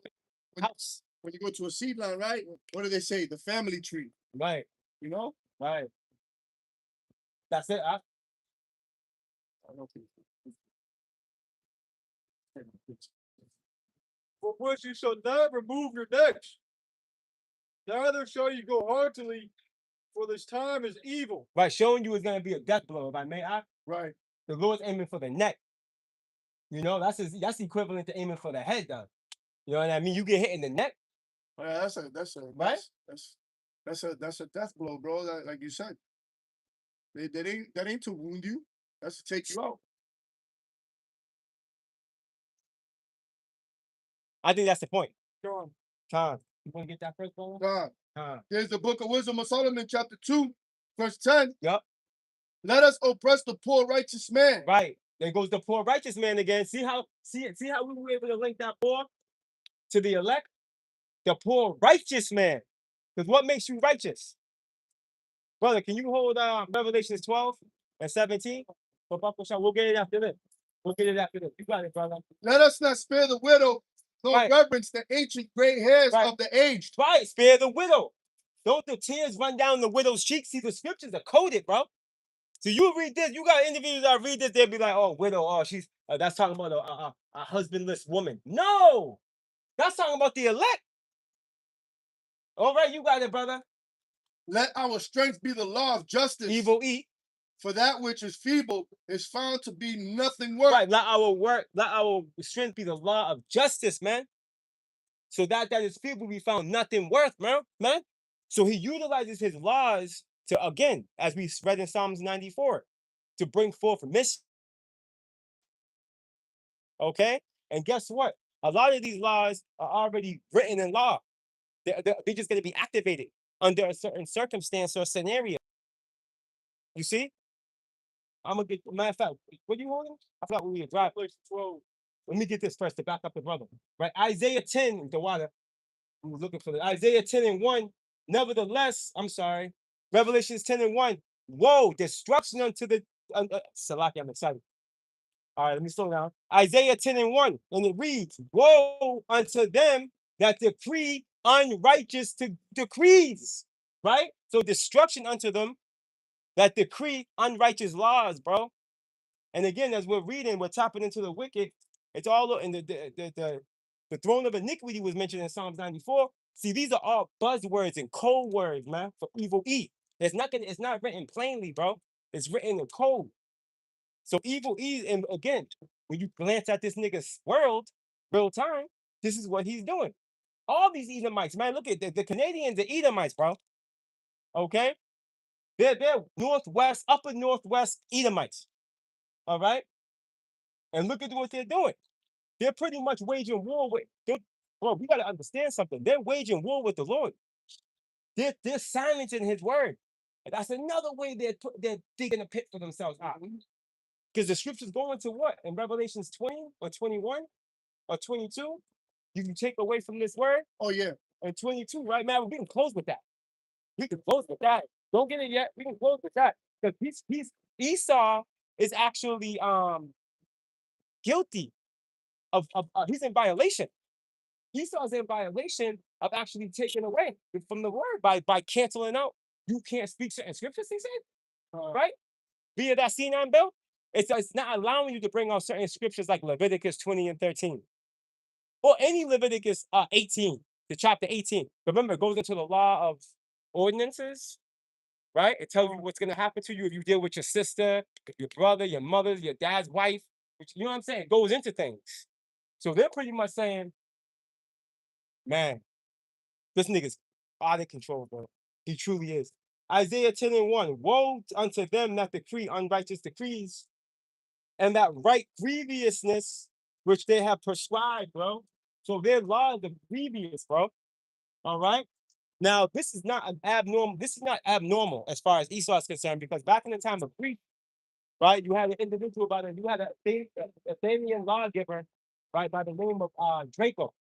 Speaker 1: house.
Speaker 2: when you go to a seed line, right? What do they say? The family tree.
Speaker 1: Right.
Speaker 2: You know?
Speaker 1: Right. That's it.
Speaker 2: I know people.
Speaker 3: For which you shall not remove your necks, neither shall you go heartily, for this time is evil.
Speaker 1: Right. Showing you it's going to be a death blow, if I may add.
Speaker 2: Right.
Speaker 1: The Lord's aiming for the neck. You know, that's equivalent to aiming for the head, though. You know what I mean? You get hit in the neck.
Speaker 2: Yeah,
Speaker 1: Right?
Speaker 2: That's a death blow, bro. Like you said. That ain't to wound you. That's to take you out.
Speaker 1: I think that's the point.
Speaker 3: John.
Speaker 1: Tom, you want to get that first one?
Speaker 2: God. There's the book of Wisdom of Solomon, chapter 2, verse 10.
Speaker 1: Yup.
Speaker 2: Let us oppress the poor righteous man.
Speaker 1: Right. There goes the poor righteous man again. See how we were able to link that poor to the elect? The poor righteous man. Because what makes you righteous? Brother, can you hold Revelations 12 and 17? We'll get it after this. You got it, brother.
Speaker 2: Let us not spare the widow, nor
Speaker 1: Right.
Speaker 2: reverence the ancient gray hairs
Speaker 1: Right.
Speaker 2: of the aged.
Speaker 1: Right, spare the widow. Don't the tears run down the widow's cheeks? See, the scriptures are coded, bro. So you read this, you got individuals that read this, they'll be like, oh, widow, oh, she's, that's talking about a husbandless woman. No, that's talking about the elect. All right, you got it, brother.
Speaker 2: Let our strength be the law of justice.
Speaker 1: Evil eat.
Speaker 2: For that which is feeble is found to be nothing worth.
Speaker 1: Right, let our strength be the law of justice, man. So that is feeble be found nothing worth, man. So he utilizes his laws to, again, as we read in Psalms 94, to bring forth mission. Okay? And guess what? A lot of these laws are already written in law. They're just going to be activated. under a certain circumstance or scenario. You see? I'm gonna get, matter of fact, what are you holding? I forgot what we were driving.
Speaker 3: Revelation 12.
Speaker 1: Let me get this first to back up the brother. Right? Isaiah 10, the water. We were looking for the Isaiah 10 and 1. Nevertheless, I'm sorry. Revelations 10 and 1. Woe, destruction unto the Salaki, I'm excited. All right, let me slow down. Isaiah 10 and 1. And it reads, woe unto them that decree unrighteous decrees. Right? So destruction unto them that decree unrighteous laws, bro. And again, as we're reading, we're tapping into the wicked. It's all in the throne of iniquity was mentioned in Psalms 94. See, these are all buzzwords and code words, man, for evil E. It's not written plainly, bro. It's written in code. So evil E, and again, when you glance at this nigga's world, real time, this is what he's doing. All these Edomites, man, look at the Canadians, the Edomites, bro. Okay? They're northwest, upper northwest Edomites. All right? And look at what they're doing. They're pretty much waging war with, bro, we got to understand something. They're waging war with the Lord. They're silencing his word. And that's another way they're digging a pit for themselves out. Because the scriptures go into what? In Revelations 20 or 21 or 22, you can take away from this word.
Speaker 2: Oh yeah.
Speaker 1: And 22, right, man? We can close with that. We can close with that. Don't get it yet. We can close with that. Because Esau is actually guilty of he's in violation. Esau's in violation of actually taking away from the word by canceling out. You can't speak certain scriptures, he said, right? Via that C9 bill. It's not allowing you to bring out certain scriptures like Leviticus 20 and 13. Or any Leviticus 18, the chapter 18. Remember, it goes into the law of ordinances, right? It tells you what's going to happen to you if you deal with your sister, your brother, your mother, your dad's wife. Which, you know what I'm saying? It goes into things. So they're pretty much saying, man, this nigga's out of control, bro. He truly is. Isaiah 10 and 1. Woe unto them that decree unrighteous decrees, and that right grievousness which they have prescribed, bro. So their laws are grievous, bro. All right. Now, this is not abnormal as far as Esau is concerned, because back in the time of Greek, right, you had an individual you had a Athenian lawgiver, right, by the name of Draco,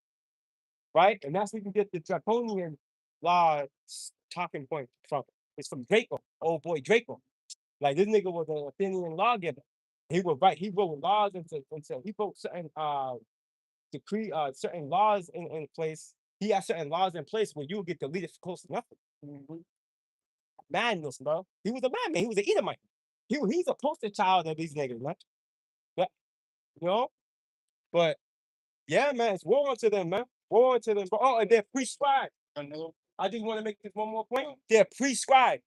Speaker 1: right? And that's where you get the draconian law talking point from. It's from Draco, old boy Draco. Like, this nigga was an Athenian lawgiver. He wrote laws he wrote certain certain laws in place. He had certain laws in place where you would get deleted for close to nothing. Madness, bro. He was a madman. He was an Edomite. He's a poster child of these niggas, man. Yeah, you know? But yeah, man, it's war unto them, man. War unto them. Oh, and they're prescribed. I just want to make this one more point. They're prescribed.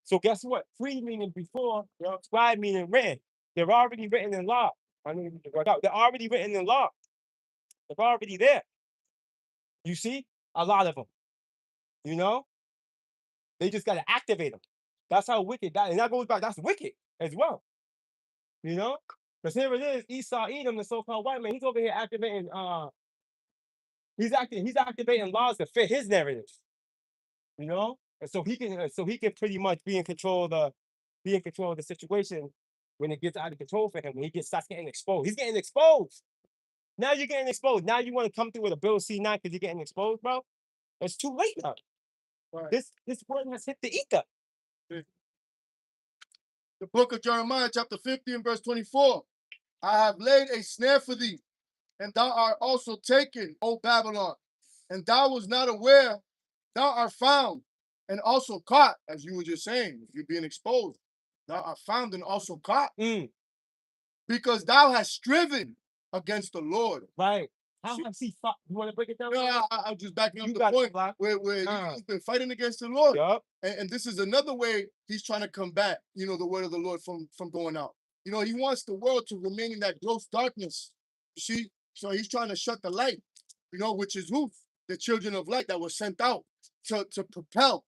Speaker 1: So guess what? Free meaning before, scribe meaning written. They're already written in law. I need to work out. They're already written in law. They're already there. You see? A lot of them. You know? They just got to activate them. That's how wicked that, and that goes back, that's wicked as well. You know? Because here it is, Esau Edom, the so-called white man, he's over here activating, he's activating laws to fit his narrative. You know? And so he can pretty much be in control of the situation when it gets out of control for him, when starts getting exposed. He's getting exposed. Now you're getting exposed. Now you want to come through with a bill C9 because you're getting exposed, bro? It's too late now.
Speaker 2: Right.
Speaker 1: This word has hit the ether.
Speaker 2: The book of Jeremiah, chapter 50 and verse 24. I have laid a snare for thee, and thou art also taken, O Babylon. And thou was not aware, thou art found, and also caught, as you were just saying, if you're being exposed. Thou art found and also caught. Because thou hast striven against the Lord.
Speaker 1: Right. How has he fought? You want to break it down?
Speaker 2: Yeah, I'm just backing up
Speaker 1: You
Speaker 2: the
Speaker 1: got
Speaker 2: point
Speaker 1: it,
Speaker 2: where he's been fighting against the Lord.
Speaker 1: Yup.
Speaker 2: And this is another way he's trying to combat, the word of the Lord from going out. He wants the world to remain in that gross darkness. You see? So he's trying to shut the light, which is who? The children of light that were sent out to propel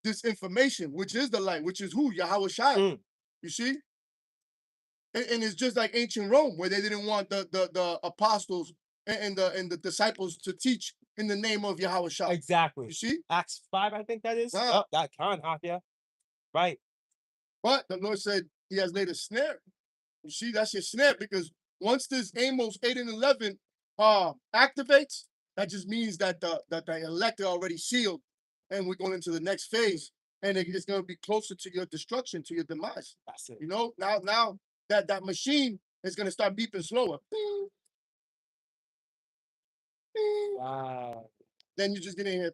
Speaker 2: this information, which is the light, which is who? Yahweh Shai. You see? And it's just like ancient Rome, where they didn't want the apostles and the disciples to teach in the name of Yahweh Shah.
Speaker 1: Exactly.
Speaker 2: You see?
Speaker 1: Acts 5, I think that is.
Speaker 2: Ah.
Speaker 1: Yup, that can, yeah. Right.
Speaker 2: But the Lord said he has laid a snare. You see, that's your snare, because once this Amos 8 and 11 activates, that just means that the elect are already sealed, and we're going into the next phase, and it's going to be closer to your destruction, to your demise.
Speaker 1: That's it.
Speaker 2: You know, now that machine is going to start beeping slower.
Speaker 1: Wow.
Speaker 2: Then you're just going to hear,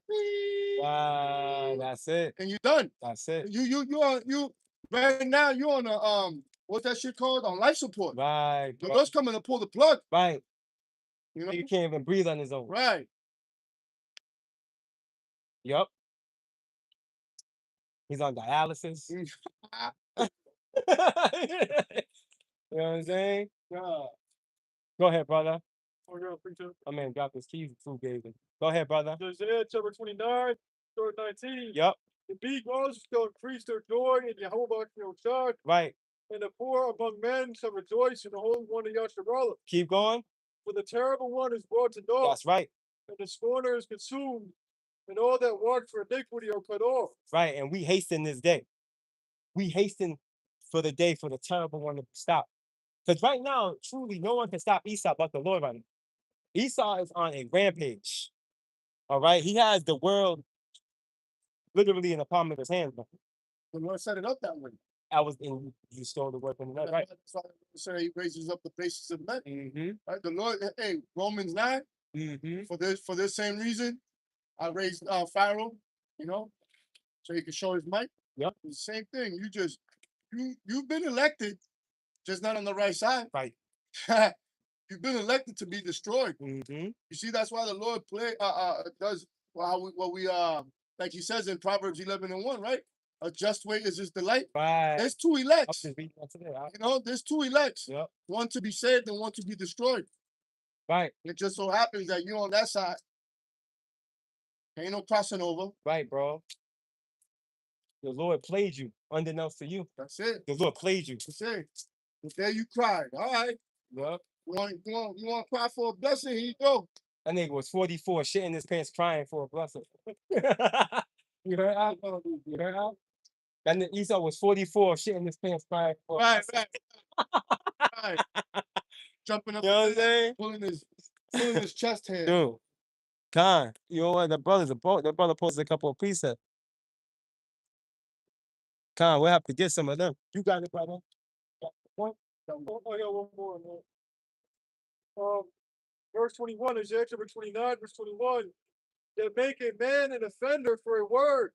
Speaker 1: Wow. That's it.
Speaker 2: and you're done.
Speaker 1: That's it.
Speaker 2: You right now you're on a what's that shit called, on life support.
Speaker 1: Right.
Speaker 2: The
Speaker 1: bro.
Speaker 2: Lord's coming to pull the plug.
Speaker 1: Right.
Speaker 2: You know,
Speaker 1: You can't even breathe on his own.
Speaker 2: right?
Speaker 1: Yup. He's on dialysis.
Speaker 2: Mm.
Speaker 1: You know what I'm saying?
Speaker 2: Yeah.
Speaker 1: Go ahead, brother.
Speaker 3: Oh, yeah, preacher.
Speaker 1: My man dropped his keys and food gave him. Go ahead, brother.
Speaker 3: Isaiah chapter 29, verse 19.
Speaker 1: Yup.
Speaker 3: The big ones shall increase their joy in Jehovah Shah,
Speaker 1: Right.
Speaker 3: and the poor among men shall rejoice in the Holy One of Yasharallah.
Speaker 1: Keep going.
Speaker 3: For the terrible one is brought to naught,
Speaker 1: That's right.
Speaker 3: and the scorner is consumed, and all that work for iniquity are cut off.
Speaker 1: Right. And we hasten this day. We hasten for the day for the terrible one to stop. Because right now, truly, no one can stop Esau but the Lord right now. Esau is on a rampage. All right. He has the world literally in the palm of his hand.
Speaker 2: The Lord set it up that way.
Speaker 1: I was in, you stole the word from the Lord. Right.
Speaker 2: That's why the Lord said he raises up the basis of men.
Speaker 1: Mm-hmm.
Speaker 2: Right? The Lord, hey, Romans 9,
Speaker 1: Mm-hmm.
Speaker 2: for this same reason, I raised Pharaoh, you know, so he can show his might.
Speaker 1: Yep.
Speaker 2: It's the same thing. You've been elected, just not on the right side.
Speaker 1: Right.
Speaker 2: You've been elected to be destroyed.
Speaker 1: Mm-hmm.
Speaker 2: You see, that's why the Lord does what we like he says in Proverbs 11 and 1, right? A just way is his delight.
Speaker 1: Right.
Speaker 2: There's two
Speaker 1: I'm
Speaker 2: elects.
Speaker 1: just reading that today.
Speaker 2: You know, there's two elects.
Speaker 1: Yep.
Speaker 2: One to be saved and one to be destroyed.
Speaker 1: Right.
Speaker 2: It just so happens that you're on that side. Ain't no crossing over.
Speaker 1: Right, bro. The Lord played you, unbeknownst to you.
Speaker 2: That's it.
Speaker 1: The Lord played you.
Speaker 2: That's it. The day you cried. All right.
Speaker 1: Yep.
Speaker 2: You want to cry for a blessing? Here you go.
Speaker 1: That nigga was 44, shitting his pants, crying for a blessing. You heard Al? You heard Al? That nigga Esau was 44, shitting his pants, crying for a
Speaker 2: Right,
Speaker 1: blessing.
Speaker 2: right. Jumping up,
Speaker 1: You know what I'm
Speaker 2: and
Speaker 1: saying?
Speaker 2: pulling his chest hair.
Speaker 1: Dude, Khan, you know what? The brother posted a couple of precepts. Khan, we'll have to get some of them. You got it, brother. Got the point?
Speaker 3: Oh, I got one more, man. Verse 21, Isaiah chapter 29, verse 21. That make a man an offender for a word,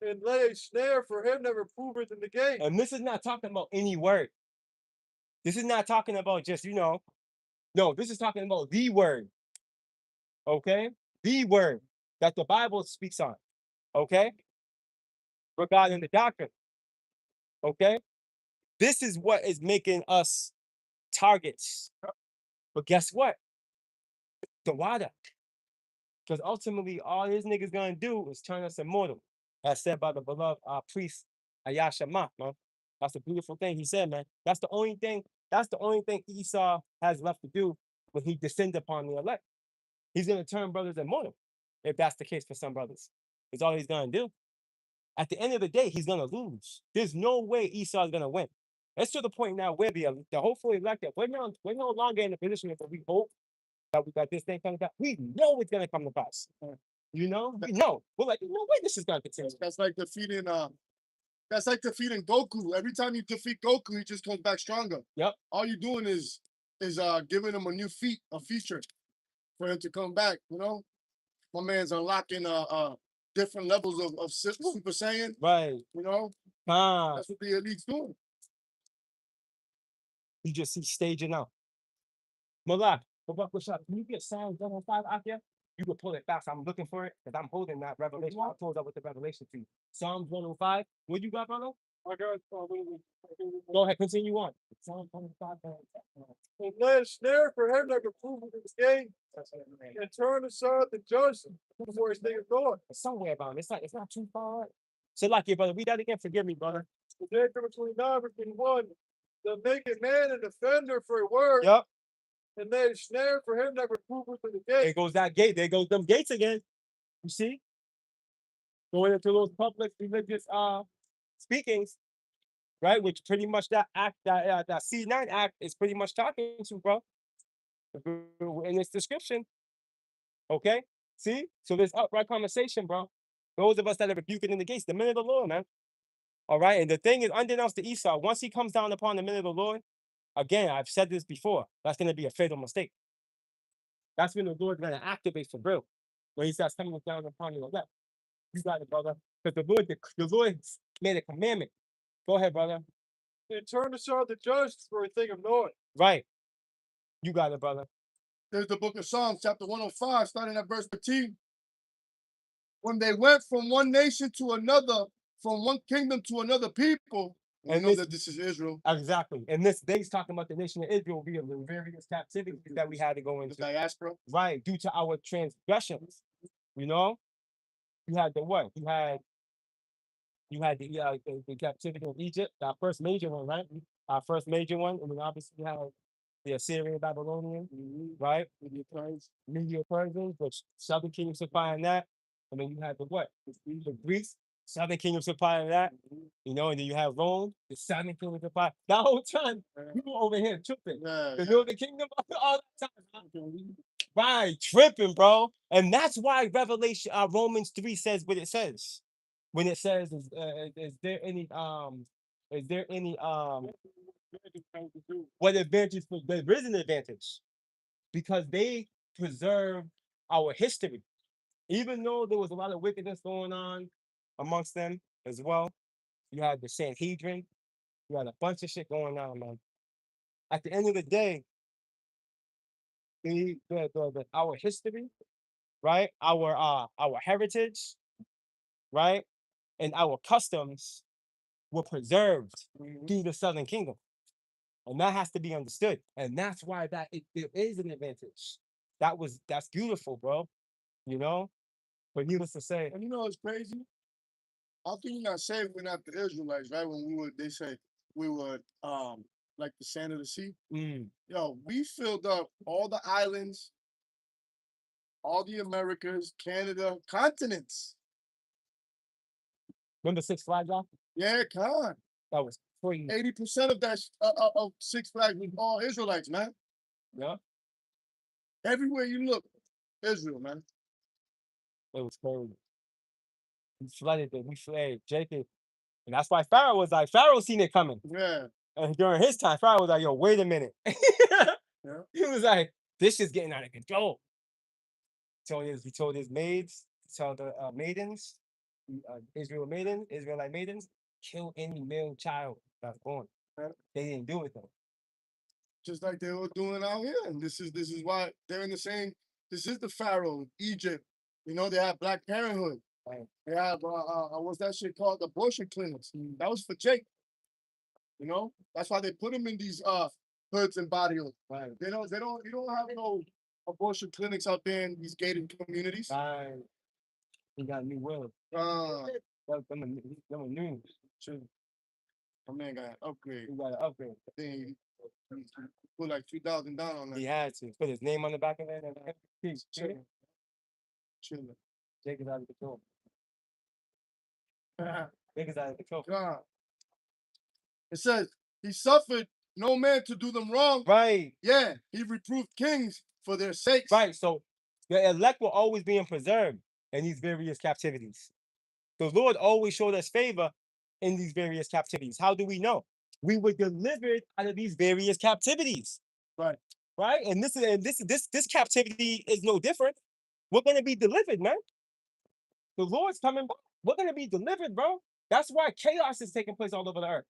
Speaker 3: and lay a snare for him that reproveth in the gate.
Speaker 1: And this is not talking about any word. This is not talking about just, no, this is talking about the word. Okay? The word that the Bible speaks on. Okay? Regarding the doctrine. Okay? This is what is making us targets. But guess what? The water. Because ultimately, all this nigga's gonna do is turn us immortal. As said by the beloved priest Ayashama, man. That's a beautiful thing he said, man. That's the only thing Esau has left to do when he descends upon the elect. He's gonna turn brothers immortal, if that's the case for some brothers. It's all he's gonna do. At the end of the day, he's gonna lose. There's no way Esau is gonna win. It's to the point now where the hopefully elected, we're no longer in a position where we hope that we got this thing coming back. We know it's gonna come to pass. We know. We're like, no way this is gonna continue.
Speaker 2: That's like defeating Goku. Every time you defeat Goku, he just comes back stronger.
Speaker 1: Yep.
Speaker 2: All you're doing is giving him a feature for him to come back. You know, my man's unlocking different levels of Super Saiyan.
Speaker 1: Right.
Speaker 2: You know,
Speaker 1: Ah,
Speaker 2: that's what the elite's doing.
Speaker 1: you just see staging out. Malak, can you get Psalms 105 out there? You can pull it fast. I'm looking for it because I'm holding that revelation. I pulled up with the revelation to you. Psalms 105. What you got, brother?
Speaker 3: I got
Speaker 1: Go ahead, continue on. Psalms 105.
Speaker 3: and lay a snare for him that reproveth in the gate, and turn aside the judgment before his day of God.
Speaker 1: It's somewhere about it. It's not too far. So like your brother, read that again. Forgive me, brother.
Speaker 3: Isaiah chapter 29, verse 21. That make a man an offender for a word,
Speaker 1: Yep.
Speaker 3: and laid a snare for him that reproveth in the gate.
Speaker 1: There goes that gate. There goes them gates again. You see? Going into those public religious speakings, right? Which pretty much that act, that C9 act is pretty much talking to, bro. In its description. Okay? See? So there's upright conversation, bro. Those of us that are rebuking in the gates, the men of the Lord, man. All right. And the thing is, unbeknownst to Esau, once he comes down upon the men of the Lord, again, I've said this before, that's going to be a fatal mistake. That's when the Lord's going to activate for real. When he starts coming down upon you like that. You got it, brother. Because the Lord made a commandment. Go ahead, brother.
Speaker 3: And turn aside the just for a thing of naught.
Speaker 1: Right. You got it, brother.
Speaker 2: There's the book of Psalms, chapter 105, starting at verse 13. When they went from one nation to another, from one kingdom to another people, and
Speaker 1: And
Speaker 2: we know
Speaker 1: this-
Speaker 2: that this is Israel,
Speaker 1: Exactly. And this day's talking about the nation of Israel via the various captivities that we had to go
Speaker 2: the
Speaker 1: into.
Speaker 2: diaspora.
Speaker 1: Right. Due to our transgressions. You know? You had the what? You had the captivity of Egypt, our first major one, right? Our first major one. And then obviously you had the Assyrian Babylonian, right? Media Persians, which southern kingdom supplying that. And then you had the what? The Greeks, southern kingdom supplying that. You know, and then you have Rome, the southern kingdom supplying. That whole time, you were over here tripping.
Speaker 2: Yeah,
Speaker 1: The northern kingdom all the time. Right, tripping, bro. And that's why Revelation, Romans 3 says what it says. When it says, is there any what advantage for there is an advantage because they preserve our history. Even though there was a lot of wickedness going on amongst them as well. You had the Sanhedrin, you had a bunch of shit going on, man. At the end of the day, our history, right? Our heritage, right? And our customs were preserved through the Southern Kingdom. And that has to be understood. And that's why there is an advantage. That's beautiful, bro. You know? But needless to say,
Speaker 2: And you know what's crazy? How can you not say we're not the Israelites, right? When they say we were like the sand of the sea. Yo, we filled up all the islands, all the Americas, Canada, continents.
Speaker 1: remember Six Flags off?
Speaker 2: Yeah, con.
Speaker 1: That was crazy.
Speaker 2: 80% of that of Six Flags was all Israelites, man.
Speaker 1: Yeah,
Speaker 2: Everywhere you look, Israel, man.
Speaker 1: it was crazy. We fled Jacob. And that's why Pharaoh was like, Pharaoh seen it coming.
Speaker 2: Yeah.
Speaker 1: And during his time, Pharaoh was like, yo, wait a minute.
Speaker 2: Yeah.
Speaker 1: He was like, this is getting out of control. He told his maids, tell the maidens, Israelite maidens, kill any male child that's born.
Speaker 2: Yeah.
Speaker 1: They didn't do it though.
Speaker 2: Just like they were doing out here. And this is why they're in the same. This is the Pharaoh, Egypt. You know, they have Black Parenthood.
Speaker 1: Right.
Speaker 2: They have what's that shit called? Abortion clinics. That was for Jake. You know, that's why they put him in these hoods and barrios.
Speaker 1: Right.
Speaker 2: You don't have no abortion clinics out there in these gated communities.
Speaker 1: Right. He got a new will. Them are new. True.
Speaker 2: My man got an upgrade.
Speaker 1: He got an upgrade.
Speaker 2: I think he put like $2,000 down on
Speaker 1: He
Speaker 2: that.
Speaker 1: had to put his name on the back of it. And he's
Speaker 2: Chilling. Chilling.
Speaker 1: Jake is out of control. Jake is out of control.
Speaker 2: God. It says he suffered no man to do them wrong.
Speaker 1: Right.
Speaker 2: Yeah, he reproved kings for their sakes.
Speaker 1: Right. So the elect will always being preserved in these various captivities. The Lord always showed us favor in these various captivities. How do we know? We were delivered out of these various captivities.
Speaker 2: Right.
Speaker 1: Right. And this captivity is no different. We're gonna be delivered, man. The Lord's coming back. We're gonna be delivered, bro. That's why chaos is taking place all over the earth.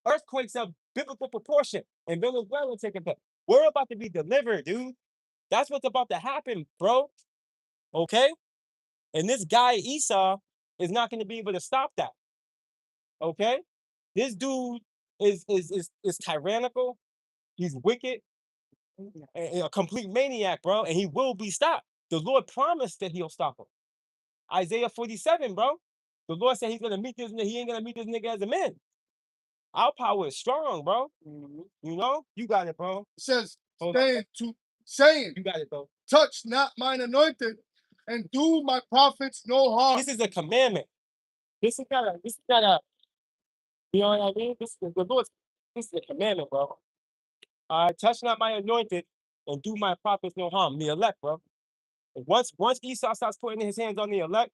Speaker 1: Earthquakes of biblical proportion and Venezuela taking place. We're about to be delivered, dude. That's what's about to happen, bro. Okay? And this guy Esau is not going to be able to stop that. Okay? This dude is tyrannical. He's wicked. A complete maniac, bro. And he will be stopped. The Lord promised that he'll stop him. Isaiah 47, bro. The Lord said he's gonna meet this nigga. He ain't gonna meet this nigga as a man. Our power is strong, bro. You know? You got it, bro.
Speaker 2: It says,
Speaker 1: Hold on.
Speaker 2: staying to saying,
Speaker 1: You got it, though.
Speaker 2: touch not mine anointed, and do my prophets no harm.
Speaker 1: This is a commandment. This is not a, you know what I mean? This is the Lord's, this is a commandment, bro. Touch not my anointed and do my prophets no harm. The elect, bro. Once Esau starts putting his hands on the elect,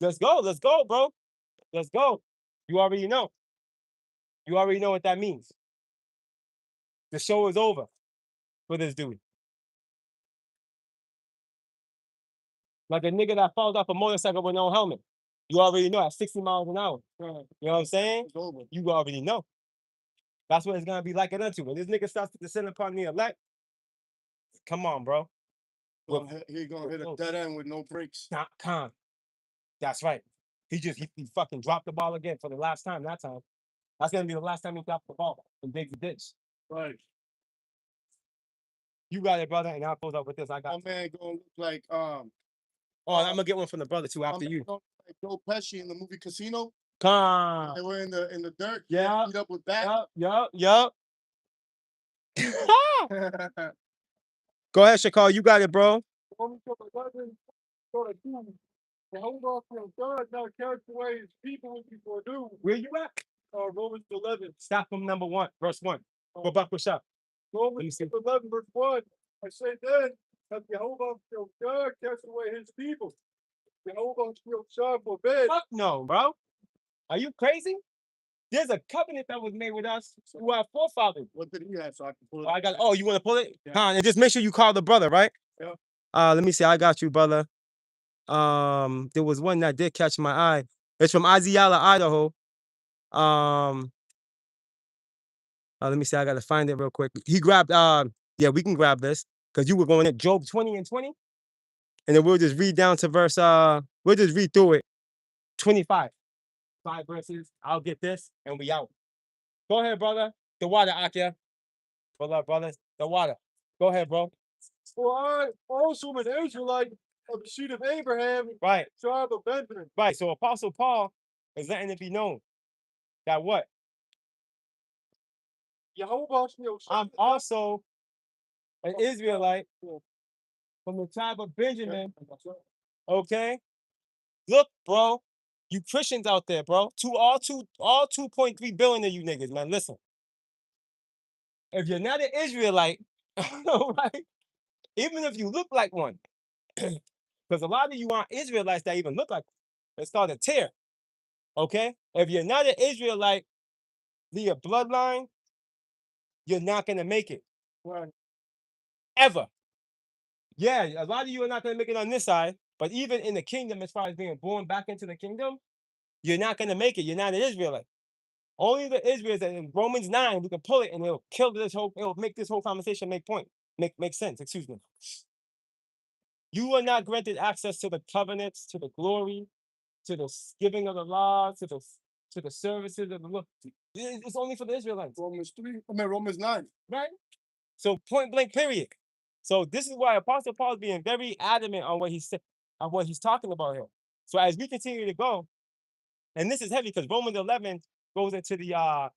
Speaker 1: let's go, bro. Let's go. You already know. You already know what that means. The show is over for this dude. Like a nigga that falls off a motorcycle with no helmet. You already know at 60 miles an hour. You know what I'm saying?
Speaker 2: It's over.
Speaker 1: You already know. That's what it's gonna be like it unto. When this nigga starts to descend upon the elect, come on, bro.
Speaker 2: He gonna hit a dead end with no brakes.
Speaker 1: Con. That's right. He fucking dropped the ball again for the last time that time. That's gonna be the last time he dropped the ball and digs the ditch.
Speaker 2: Right.
Speaker 1: You got it, brother, and I'll close up with this. I
Speaker 2: My
Speaker 1: got
Speaker 2: man gonna look like
Speaker 1: Oh, I'm gonna get one from the brother too
Speaker 2: my
Speaker 1: after
Speaker 2: man
Speaker 1: you.
Speaker 2: gonna look like Joe Pesci in the movie Casino.
Speaker 1: Con.
Speaker 2: They were in the dirt.
Speaker 1: Yeah.
Speaker 2: Beat up with bat.
Speaker 1: Yup. Go ahead, Shakar. You got it, bro.
Speaker 3: Romans chapter 11, sort of 2. Jehovah from God now cast away his people which before knew.
Speaker 1: Where you at?
Speaker 3: Romans 11.
Speaker 1: Stop from number 1, verse 1. Go back, push up.
Speaker 3: Romans
Speaker 1: see.
Speaker 3: chapter 11, verse 1. I say then, that Jehovah from God cast away his people. Jehovah shall forbid.
Speaker 1: Fuck no, bro. Are you crazy? There's a covenant that was made with us who our forefathers.
Speaker 2: What did he have? So I can pull it.
Speaker 1: Oh, I got. Oh, you want to pull it?
Speaker 2: Yeah.
Speaker 1: Con, and just make sure you call the brother, right?
Speaker 3: Yeah.
Speaker 1: Let me see. I got you, brother. There was one that did catch my eye. It's from Osceola, Idaho. Let me see. I gotta find it real quick. He grabbed. Yeah, we can grab this because you were going at Job 20 and 20, and then we'll just read down to verse. We'll just read through it. 25. 5 verses. I'll get this, and we out. Go ahead, brother. The water, Akia. Brother. The water. Go ahead, bro.
Speaker 3: For I also am an Israelite of the seed of Abraham,
Speaker 1: Right.
Speaker 3: tribe of Benjamin.
Speaker 1: Right. So Apostle Paul is letting it be known that what?
Speaker 3: Jehovah
Speaker 1: I'm also an Israelite from the tribe of Benjamin. Okay? Look, bro. You Christians out there, bro. All 2.3 billion of you niggas, man. Listen. If you're not an Israelite, right? Even if you look like one, because a lot of you aren't Israelites that even look like one. It's called a tear. Okay? If you're not an Israelite via bloodline, you're not gonna make it.
Speaker 3: Right.
Speaker 1: Ever. Yeah, a lot of you are not gonna make it on this side, but even in the kingdom, as far as being born back into the kingdom, you're not gonna make it. You're not an Israelite. Only the Israelites that in Romans 9, we can pull it and it'll make this whole conversation make sense, excuse me. You are not granted access to the covenants, to the glory, to the giving of the law, to the services of the Lord. It's only for the Israelites.
Speaker 2: Romans 9.
Speaker 1: Right? So point blank, period. So this is why Apostle Paul is being very adamant on what he's talking about here. So as we continue to go, and this is heavy because Romans 11 goes into the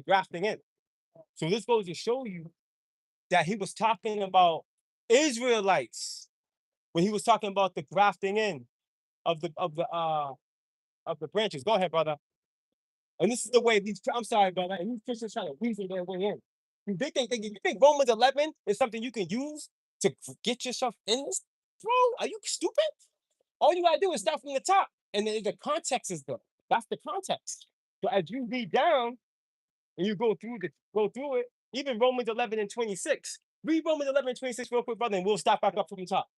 Speaker 1: grafting in. So this goes to show you that he was talking about Israelites when he was talking about the grafting in of the branches. Go ahead, brother. And this is the way I'm sorry, brother. And these Christians trying to weasel their way in. You think Romans 11 is something you can use to get yourself in this? Bro, are you stupid? All you gotta do is start from the top. And then the context is there. That's the context. So as you read down and you go through it, even Romans 11 and 26. Read Romans 11 and 26 real quick, brother, and we'll stop back up from the top.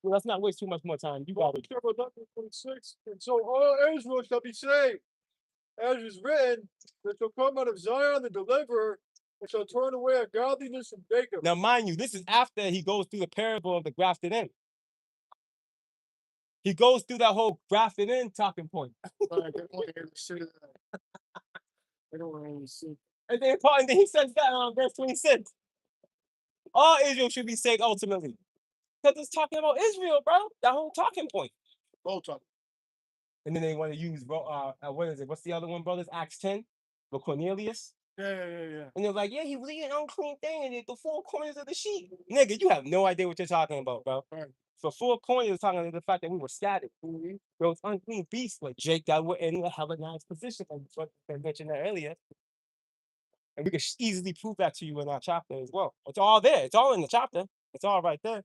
Speaker 1: Let's not waste too much more time. You got it.
Speaker 3: Chapter 11, 26. And so all Israel shall be saved. As is written, there shall come out of Zion the deliverer, and shall turn away ungodliness from Jacob.
Speaker 1: Now, mind you, this is after he goes through the parable of the grafted in. He goes through that whole grafted in talking point.
Speaker 2: They don't want to hear the shit of that. They don't want to hear the shit.
Speaker 1: And then he says that on verse 26. All Israel should be saved ultimately. Because it's talking about Israel, bro. That whole talking point.
Speaker 2: Both of them.
Speaker 1: And then they want to use, what is it? What's the other one, brothers? Acts 10 with Cornelius.
Speaker 3: Yeah.
Speaker 1: And they're like, yeah, he was eating unclean thing and the four corners of the sheep. Nigga, you have no idea what you're talking about, bro.
Speaker 3: Right.
Speaker 1: So four corners is talking about the fact that we were scattered. Those unclean beasts like Jake that were in a hella nice position. I mentioned that earlier. And we could easily prove that to you in our chapter as well. It's all there. It's all in the chapter. It's all right there.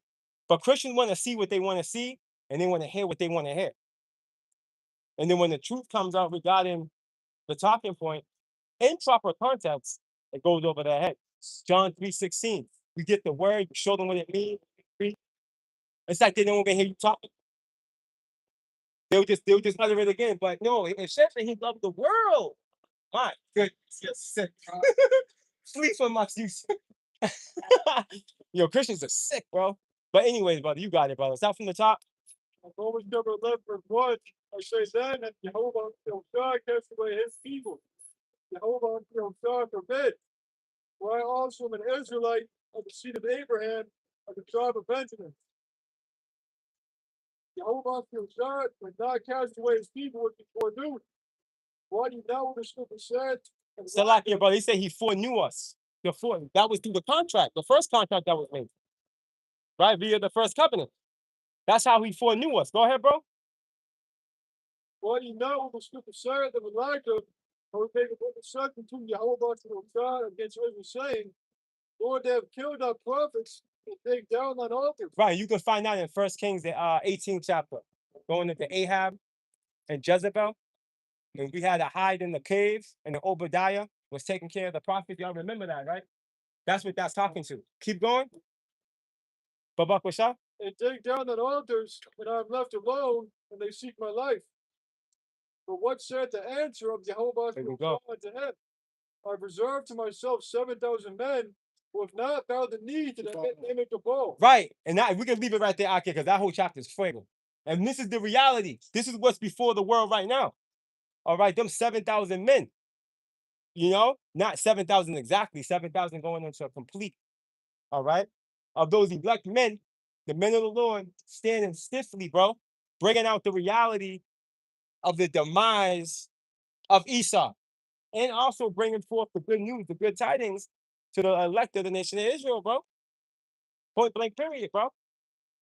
Speaker 1: But Christians want to see what they want to see, and they want to hear what they want to hear. And then when the truth comes out regarding the talking point, in proper context, it goes over their head. John 3:16. You get the word, you show them what it means. It's like they don't even hear you talking. They'll just utter it again. But no, it says that he loved the world. My goodness, you're sick. Flee from my use. Yo, Christians are sick, bro. But anyways, brother, you got it, brother. Start from the top.
Speaker 3: Romans chapter 11, verse 1. I say then that Jehovah God cast away his people. Jehovah God forbid. For I also am an Israelite of the seed of Abraham, of the tribe of Benjamin. Jehovah God would not cast away his people which he foreknew. Why do you know what the scripture said?
Speaker 1: Salakia, brother. He said he foreknew us. That was through the contract, the first contract that was made. Right? Via the first covenant. That's how he foreknew us. Go ahead, bro.
Speaker 3: Why do you know what the scripture said that Elijah would make a witness to Jehovah God against Israel, saying, Lord, they have killed our prophets and take down thine altars.
Speaker 1: Right. You can find out in 1 Kings, the 18th chapter. Going into Ahab and Jezebel. And we had to hide in the caves, and the Obadiah was taking care of the prophets. Y'all remember that, right? That's what that's talking to. Keep going. Babak Basha.
Speaker 3: And take down thine altars, and I am left alone, and they seek my life. But what said the answer of Jehovah
Speaker 1: There we go.
Speaker 3: to him? I reserved to myself 7,000 men who have not bowed the knee to the image of Baal.
Speaker 1: Right. And that, we can leave it right there, Aki, because that whole chapter is fuego. And this is the reality. This is what's before the world right now. All right. Them 7,000 men. You know, not 7,000 exactly, 7,000 going into a complete. All right. Of those elect men, the men of the Lord standing stiffly, bro, bringing out the reality of the demise of Esau, and also bringing forth the good news, the good tidings to the elect of the nation of Israel, bro. Point blank, period, bro.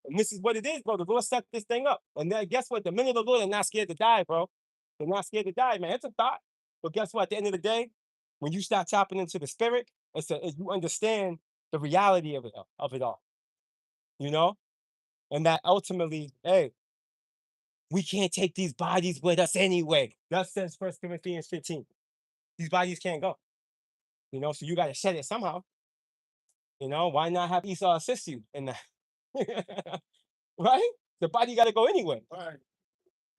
Speaker 1: And this is what it is, bro. The Lord set this thing up. And then guess what? The men of the Lord are not scared to die, bro. They're not scared to die, man. It's a thought. But guess what? At the end of the day, when you start tapping into the spirit, you understand the reality of it all. You know? And that ultimately, hey, we can't take these bodies with us anyway. That says 1 Corinthians 15. These bodies can't go. You know, so you got to shed it somehow. You know, why not have Esau assist you in that? Right? The body got to go anyway.
Speaker 2: Right.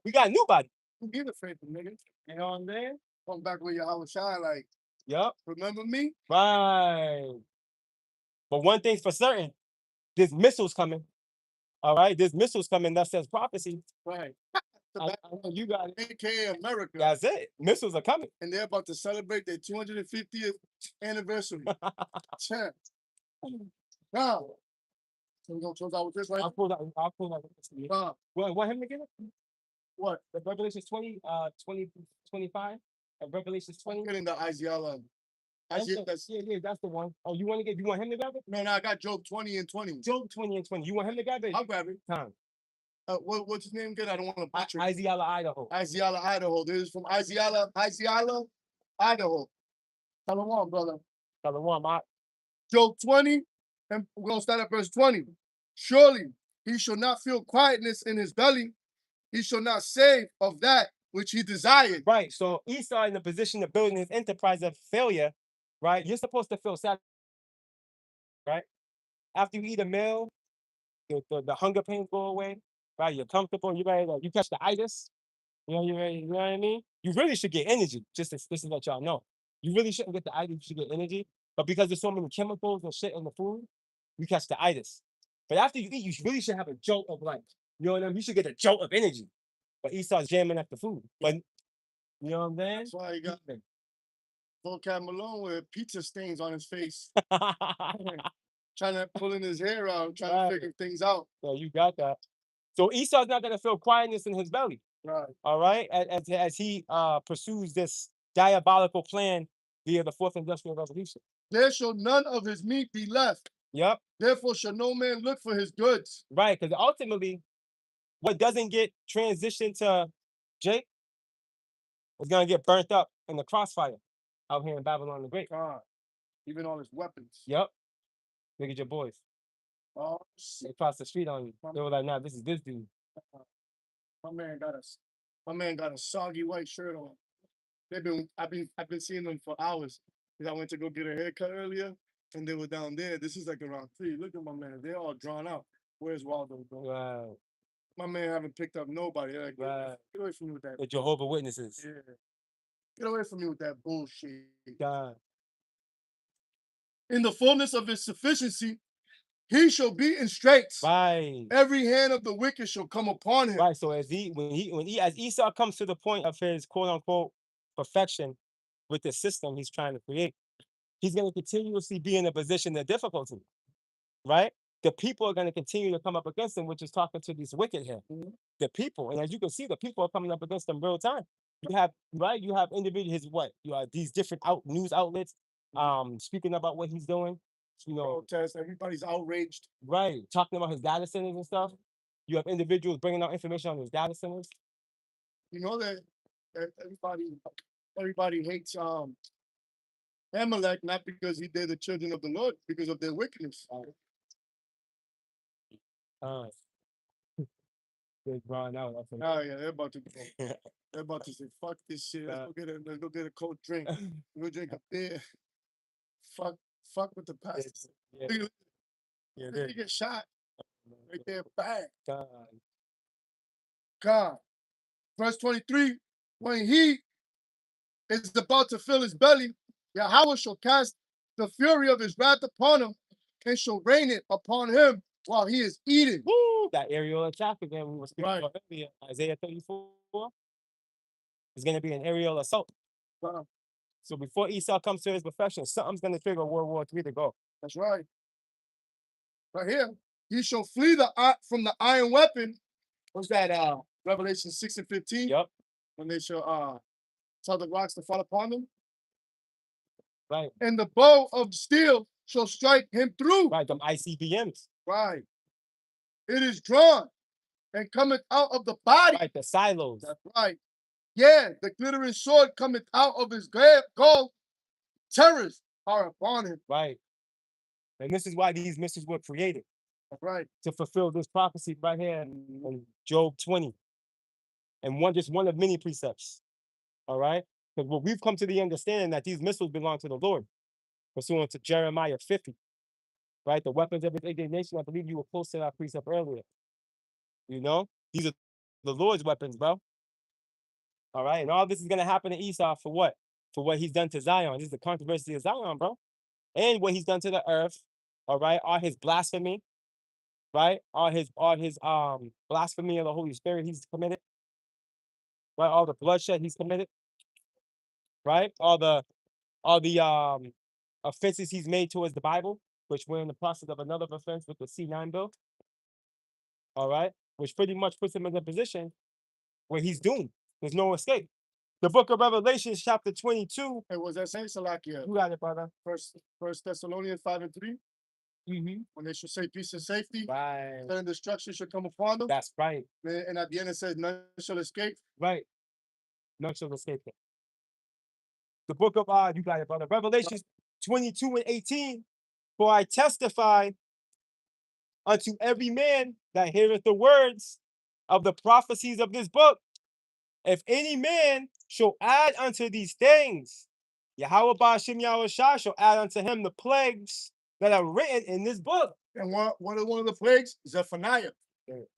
Speaker 1: We got a new body.
Speaker 2: Who give a faith, nigga?
Speaker 1: You know what I'm saying?
Speaker 2: Come back with your hour shine, like,
Speaker 1: Yup.
Speaker 2: remember me?
Speaker 1: Right. But one thing's for certain, there's missiles coming. All right? There's missiles coming that says prophecy.
Speaker 2: Right.
Speaker 1: I know you got it.
Speaker 2: AKA America.
Speaker 1: That's it. Missiles are coming.
Speaker 2: And they're about to celebrate their 250th anniversary. Champ. Now, so we're gonna close out with this, right?
Speaker 1: I'll pull that. Want him to get it?
Speaker 2: What?
Speaker 1: The Revelations 20, 25, and Revelations 20.
Speaker 2: Get in the Isaiah.
Speaker 1: Yeah, that's the one. Oh, you want him to grab it?
Speaker 2: No, I got Job 20 and 20.
Speaker 1: Job 20 and 20. You want him to grab it?
Speaker 2: I'll grab it.
Speaker 1: Time.
Speaker 2: What's his name again? I don't want to butcher.
Speaker 1: Isaiah, Idaho.
Speaker 2: Isaiah, Idaho. This is from Isaiah, Idaho. Shalom, brother.
Speaker 1: Shalom.
Speaker 2: Job 20, and we're going to start at verse 20. Surely he shall not feel quietness in his belly. He shall not save of that which he desired.
Speaker 1: Right. So Esau in the position of building his enterprise of failure, right? You're supposed to feel sad, right? After you eat a meal, the hunger pains go away, right? You're comfortable. You're ready. You catch the itis. You know what I mean? You really should get energy. Just to let y'all know. You really shouldn't get the itis. You should get energy. But because there's so many chemicals and shit in the food, you catch the itis. But after you eat, you really should have a jolt of life. You know what I mean? You should get a jolt of energy. But Esau's jamming at the food. But you know what I'm saying?
Speaker 2: That's why he got Vocab Malone with pizza stains on his face. Trying to pulling his hair out, trying to figure things out.
Speaker 1: So you got that. So Esau's not gonna feel quietness in his belly.
Speaker 2: Right.
Speaker 1: All right. As he pursues this diabolical plan via the fourth industrial revolution.
Speaker 2: There shall none of his meat be left.
Speaker 1: Yep,
Speaker 2: Therefore shall no man look for his goods.
Speaker 1: right. Because ultimately, what doesn't get transitioned to Jake is gonna get burnt up in the crossfire out here in Babylon the Great.
Speaker 2: God, even all his weapons.
Speaker 1: Yep. Look at your boys.
Speaker 2: Oh
Speaker 1: They
Speaker 2: shit.
Speaker 1: crossed the street on you. They were like, nah, this is this dude.
Speaker 2: My man got a soggy white shirt on. I've been seeing them for hours. 'Cause I went to go get a haircut earlier and they were down there. This is like around 3. Look at my man. They're all drawn out. Where's Waldo, bro?
Speaker 1: Right,
Speaker 2: My man haven't picked up nobody. They're like,
Speaker 1: right.
Speaker 2: get away from me with that.
Speaker 1: The Jehovah Witnesses.
Speaker 2: Yeah. Get away from me with that bullshit.
Speaker 1: God.
Speaker 2: In the fullness of his sufficiency, he shall be in straits.
Speaker 1: Right.
Speaker 2: Every hand of the wicked shall come upon him.
Speaker 1: Right. So as as Esau comes to the point of his quote unquote perfection with the system he's trying to create, he's going to continuously be in a position of difficulty. Right? The people are going to continue to come up against him, which is talking to these wicked here.
Speaker 2: Mhm.
Speaker 1: The people, and as you can see, the people are coming up against them real time. You have you have individuals. You have these different news outlets, speaking about what he's doing. You know,
Speaker 2: Protest. Everybody's outraged.
Speaker 1: right, talking about his data centers and stuff. You have individuals bringing out information on his data centers.
Speaker 2: You know that everybody hates Amalek not because they're the children of the Lord, because of their wickedness.
Speaker 1: Uh, they're drawing out. I think.
Speaker 2: Oh yeah, they're about to say, fuck this shit. Let's go get a cold drink. Go drink a beer. Fuck with the pastor.
Speaker 1: Yeah,
Speaker 2: Look at-
Speaker 1: yeah,
Speaker 2: look,
Speaker 1: they're-
Speaker 2: he get shot right there, bang.
Speaker 1: God.
Speaker 2: God. Verse 23, when he is about to fill his belly, Yahweh shall cast the fury of his wrath upon him and shall rain it upon him while he is eating.
Speaker 1: Woo! That aerial attack again we were speaking
Speaker 2: Right.
Speaker 1: about earlier, Isaiah 34. Is going to be an aerial assault.
Speaker 2: Uh,
Speaker 1: So before Esau comes to his perfection, something's going to trigger World War III to go.
Speaker 2: That's right. Right here, he shall flee from the iron weapon. What's that? Revelation 6 and 15.
Speaker 1: Yep.
Speaker 2: When they shall tell the rocks to fall upon them.
Speaker 1: Right.
Speaker 2: And the bow of steel shall strike him through.
Speaker 1: Right. Them ICBMs.
Speaker 2: Right. It is drawn and cometh out of the body.
Speaker 1: Right. The silos.
Speaker 2: That's right. Yeah, the glittering sword cometh out of his gall. Terrors are upon him.
Speaker 1: Right. And this is why these missiles were created.
Speaker 2: That's right.
Speaker 1: To fulfill this prophecy right here in Job 20. And one of many precepts. All right. Because what we've come to the understanding that these missiles belong to the Lord. Pursuant to Jeremiah 50. Right? The weapons of his indignation. I believe you were close to that precept earlier. You know? These are the Lord's weapons, bro. All right. And all this is going to happen to Esau for what? For what he's done to Zion. This is the controversy of Zion, bro. And what he's done to the earth. All right. All his blasphemy. Right? All his blasphemy of the Holy Spirit he's committed. Right? All the bloodshed he's committed. Right? All the offenses he's made towards the Bible, which we're in the process of another offense with the C9 bill. All right? Which pretty much puts him in a position where he's doomed. There's no escape. The book of Revelation, chapter 22.
Speaker 2: Hey, was that saying Salakia?
Speaker 1: You got it, brother.
Speaker 2: First Thessalonians 5 and 3.
Speaker 1: Mm-hmm.
Speaker 2: When they should say peace and safety,
Speaker 1: Right.
Speaker 2: then destruction should come upon them.
Speaker 1: That's right.
Speaker 2: And at the end it says none shall escape.
Speaker 1: Right. None shall escape it. The book of you got it, brother. Revelation 22 and 18. For I testify unto every man that heareth the words of the prophecies of this book. If any man shall add unto these things, Yahweh Ba'ashem Yahushua shall add unto him the plagues that are written in this book.
Speaker 2: And one of the plagues? Zephaniah.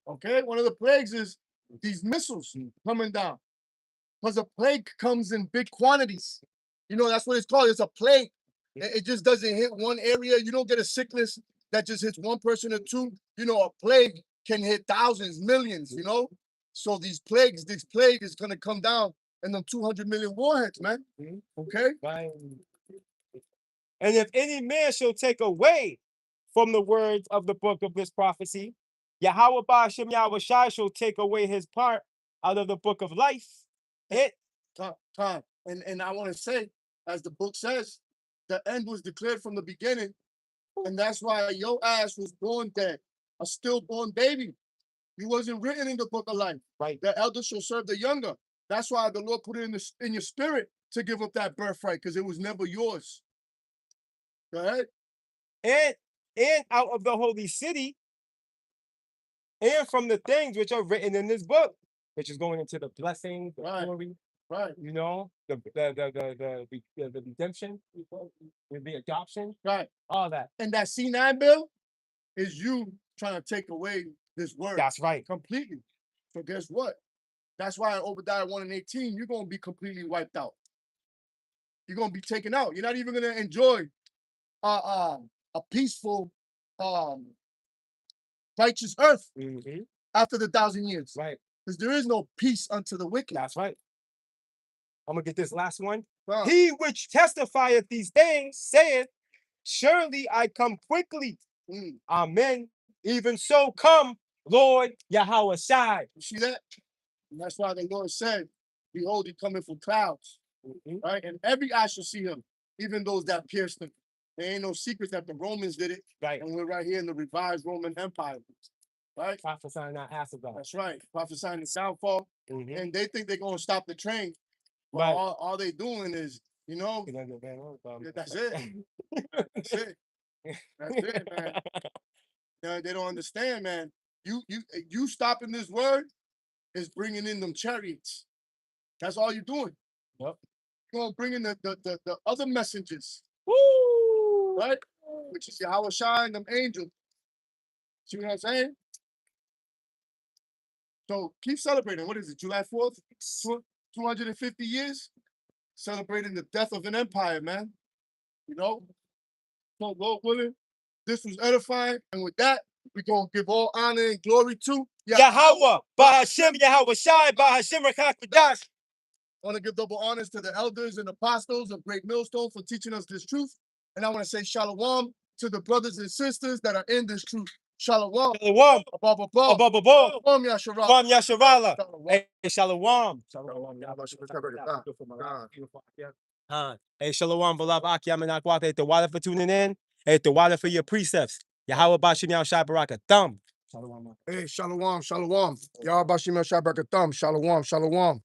Speaker 2: Okay, one of the plagues is these missiles coming down. Because a plague comes in big quantities. You know, that's what it's called. It's a plague. It just doesn't hit one area. You don't get a sickness that just hits one person or two. You know, a plague can hit thousands, millions, you know? So this plague is going to come down in them 200 million warheads, man. Okay?
Speaker 1: Right. And if any man shall take away from the words of the book of this prophecy, Yahweh Ba'ashem Yahushua shall take away his part out of the book of life.
Speaker 2: Time. And I want to say, as the book says, the end was declared from the beginning. And that's why your ass was born dead, a stillborn baby. You wasn't written in the book of life.
Speaker 1: Right.
Speaker 2: The elder shall serve the younger. That's why the Lord put it in your spirit to give up that birthright, because it was never yours. Go ahead.
Speaker 1: And out of the holy city, and from the things which are written in this book, which is going into the blessings, the
Speaker 2: Right.
Speaker 1: glory,
Speaker 2: Right.
Speaker 1: you know, the redemption, the adoption,
Speaker 2: Right.
Speaker 1: all that.
Speaker 2: And that C9 bill is you trying to take away this word
Speaker 1: That's right.
Speaker 2: completely. So guess what? That's why in Obadiah 1 and 18, you're going to be completely wiped out. You're going to be taken out. You're not even going to enjoy a peaceful, righteous earth
Speaker 1: Mhm.
Speaker 2: after the 1,000 years.
Speaker 1: Right.
Speaker 2: Because there is no peace unto the wicked.
Speaker 1: That's right. I'm gonna get this last one.
Speaker 2: Wow.
Speaker 1: He which testifieth these things saith, surely I come quickly.
Speaker 2: Mm.
Speaker 1: Amen. Even so come, Lord Yahweh Shai.
Speaker 2: You see that? And that's why the Lord said, behold, he coming from clouds.
Speaker 1: Mhm.
Speaker 2: Right? And every eye shall see him, even those that pierced him. There ain't no secret that the Romans did it.
Speaker 1: Right.
Speaker 2: And we're right here in the revised Roman Empire. Right?
Speaker 1: Prophesying not asked about.
Speaker 2: That's right. Prophesying the downfall.
Speaker 1: Mhm.
Speaker 2: And they think they're going to stop the train. But
Speaker 1: Right.
Speaker 2: all they doing is, you know,
Speaker 1: You're gonna get ran over,
Speaker 2: yeah, that's it. That's it. That's it, man. They don't understand, man. You stopping this word is bringing in them chariots. That's all you're doing.
Speaker 1: Yep.
Speaker 2: You're going to bring in the other messengers,
Speaker 1: Woo!
Speaker 2: right? Which is Yahweh Shai and them angels. See what I'm saying? So keep celebrating. What is it, July 4th? 250 years? Celebrating the death of an empire, man. You know? So, Lord willing, this was edifying. And with that, we're going to give all honor and glory to
Speaker 1: Yahweh, Bahashem, Yahweh Shai, Bahashem, Rakakadash.
Speaker 2: I want to give double honors to the elders and apostles of Great Millstone for teaching us this truth. And I want to say shalom to the brothers and sisters that are in this truth. Shalom.
Speaker 1: Shalom,
Speaker 2: Abba, Abba.
Speaker 1: Ababa,
Speaker 2: Shalom, Yasharah.
Speaker 1: Shalom, Yasharala.
Speaker 2: Shalom.
Speaker 1: Hey, Shalom. Hey, Shalom, beloved Akim and Akwata. Hey, the water for tuning in. Hey, the water for your precepts. Yahweh Bashim Yahweh Shai Baraka. Thumb.
Speaker 2: Hey, shalom, shalom. Yahweh Bashim Shabbat Shalom, shalom.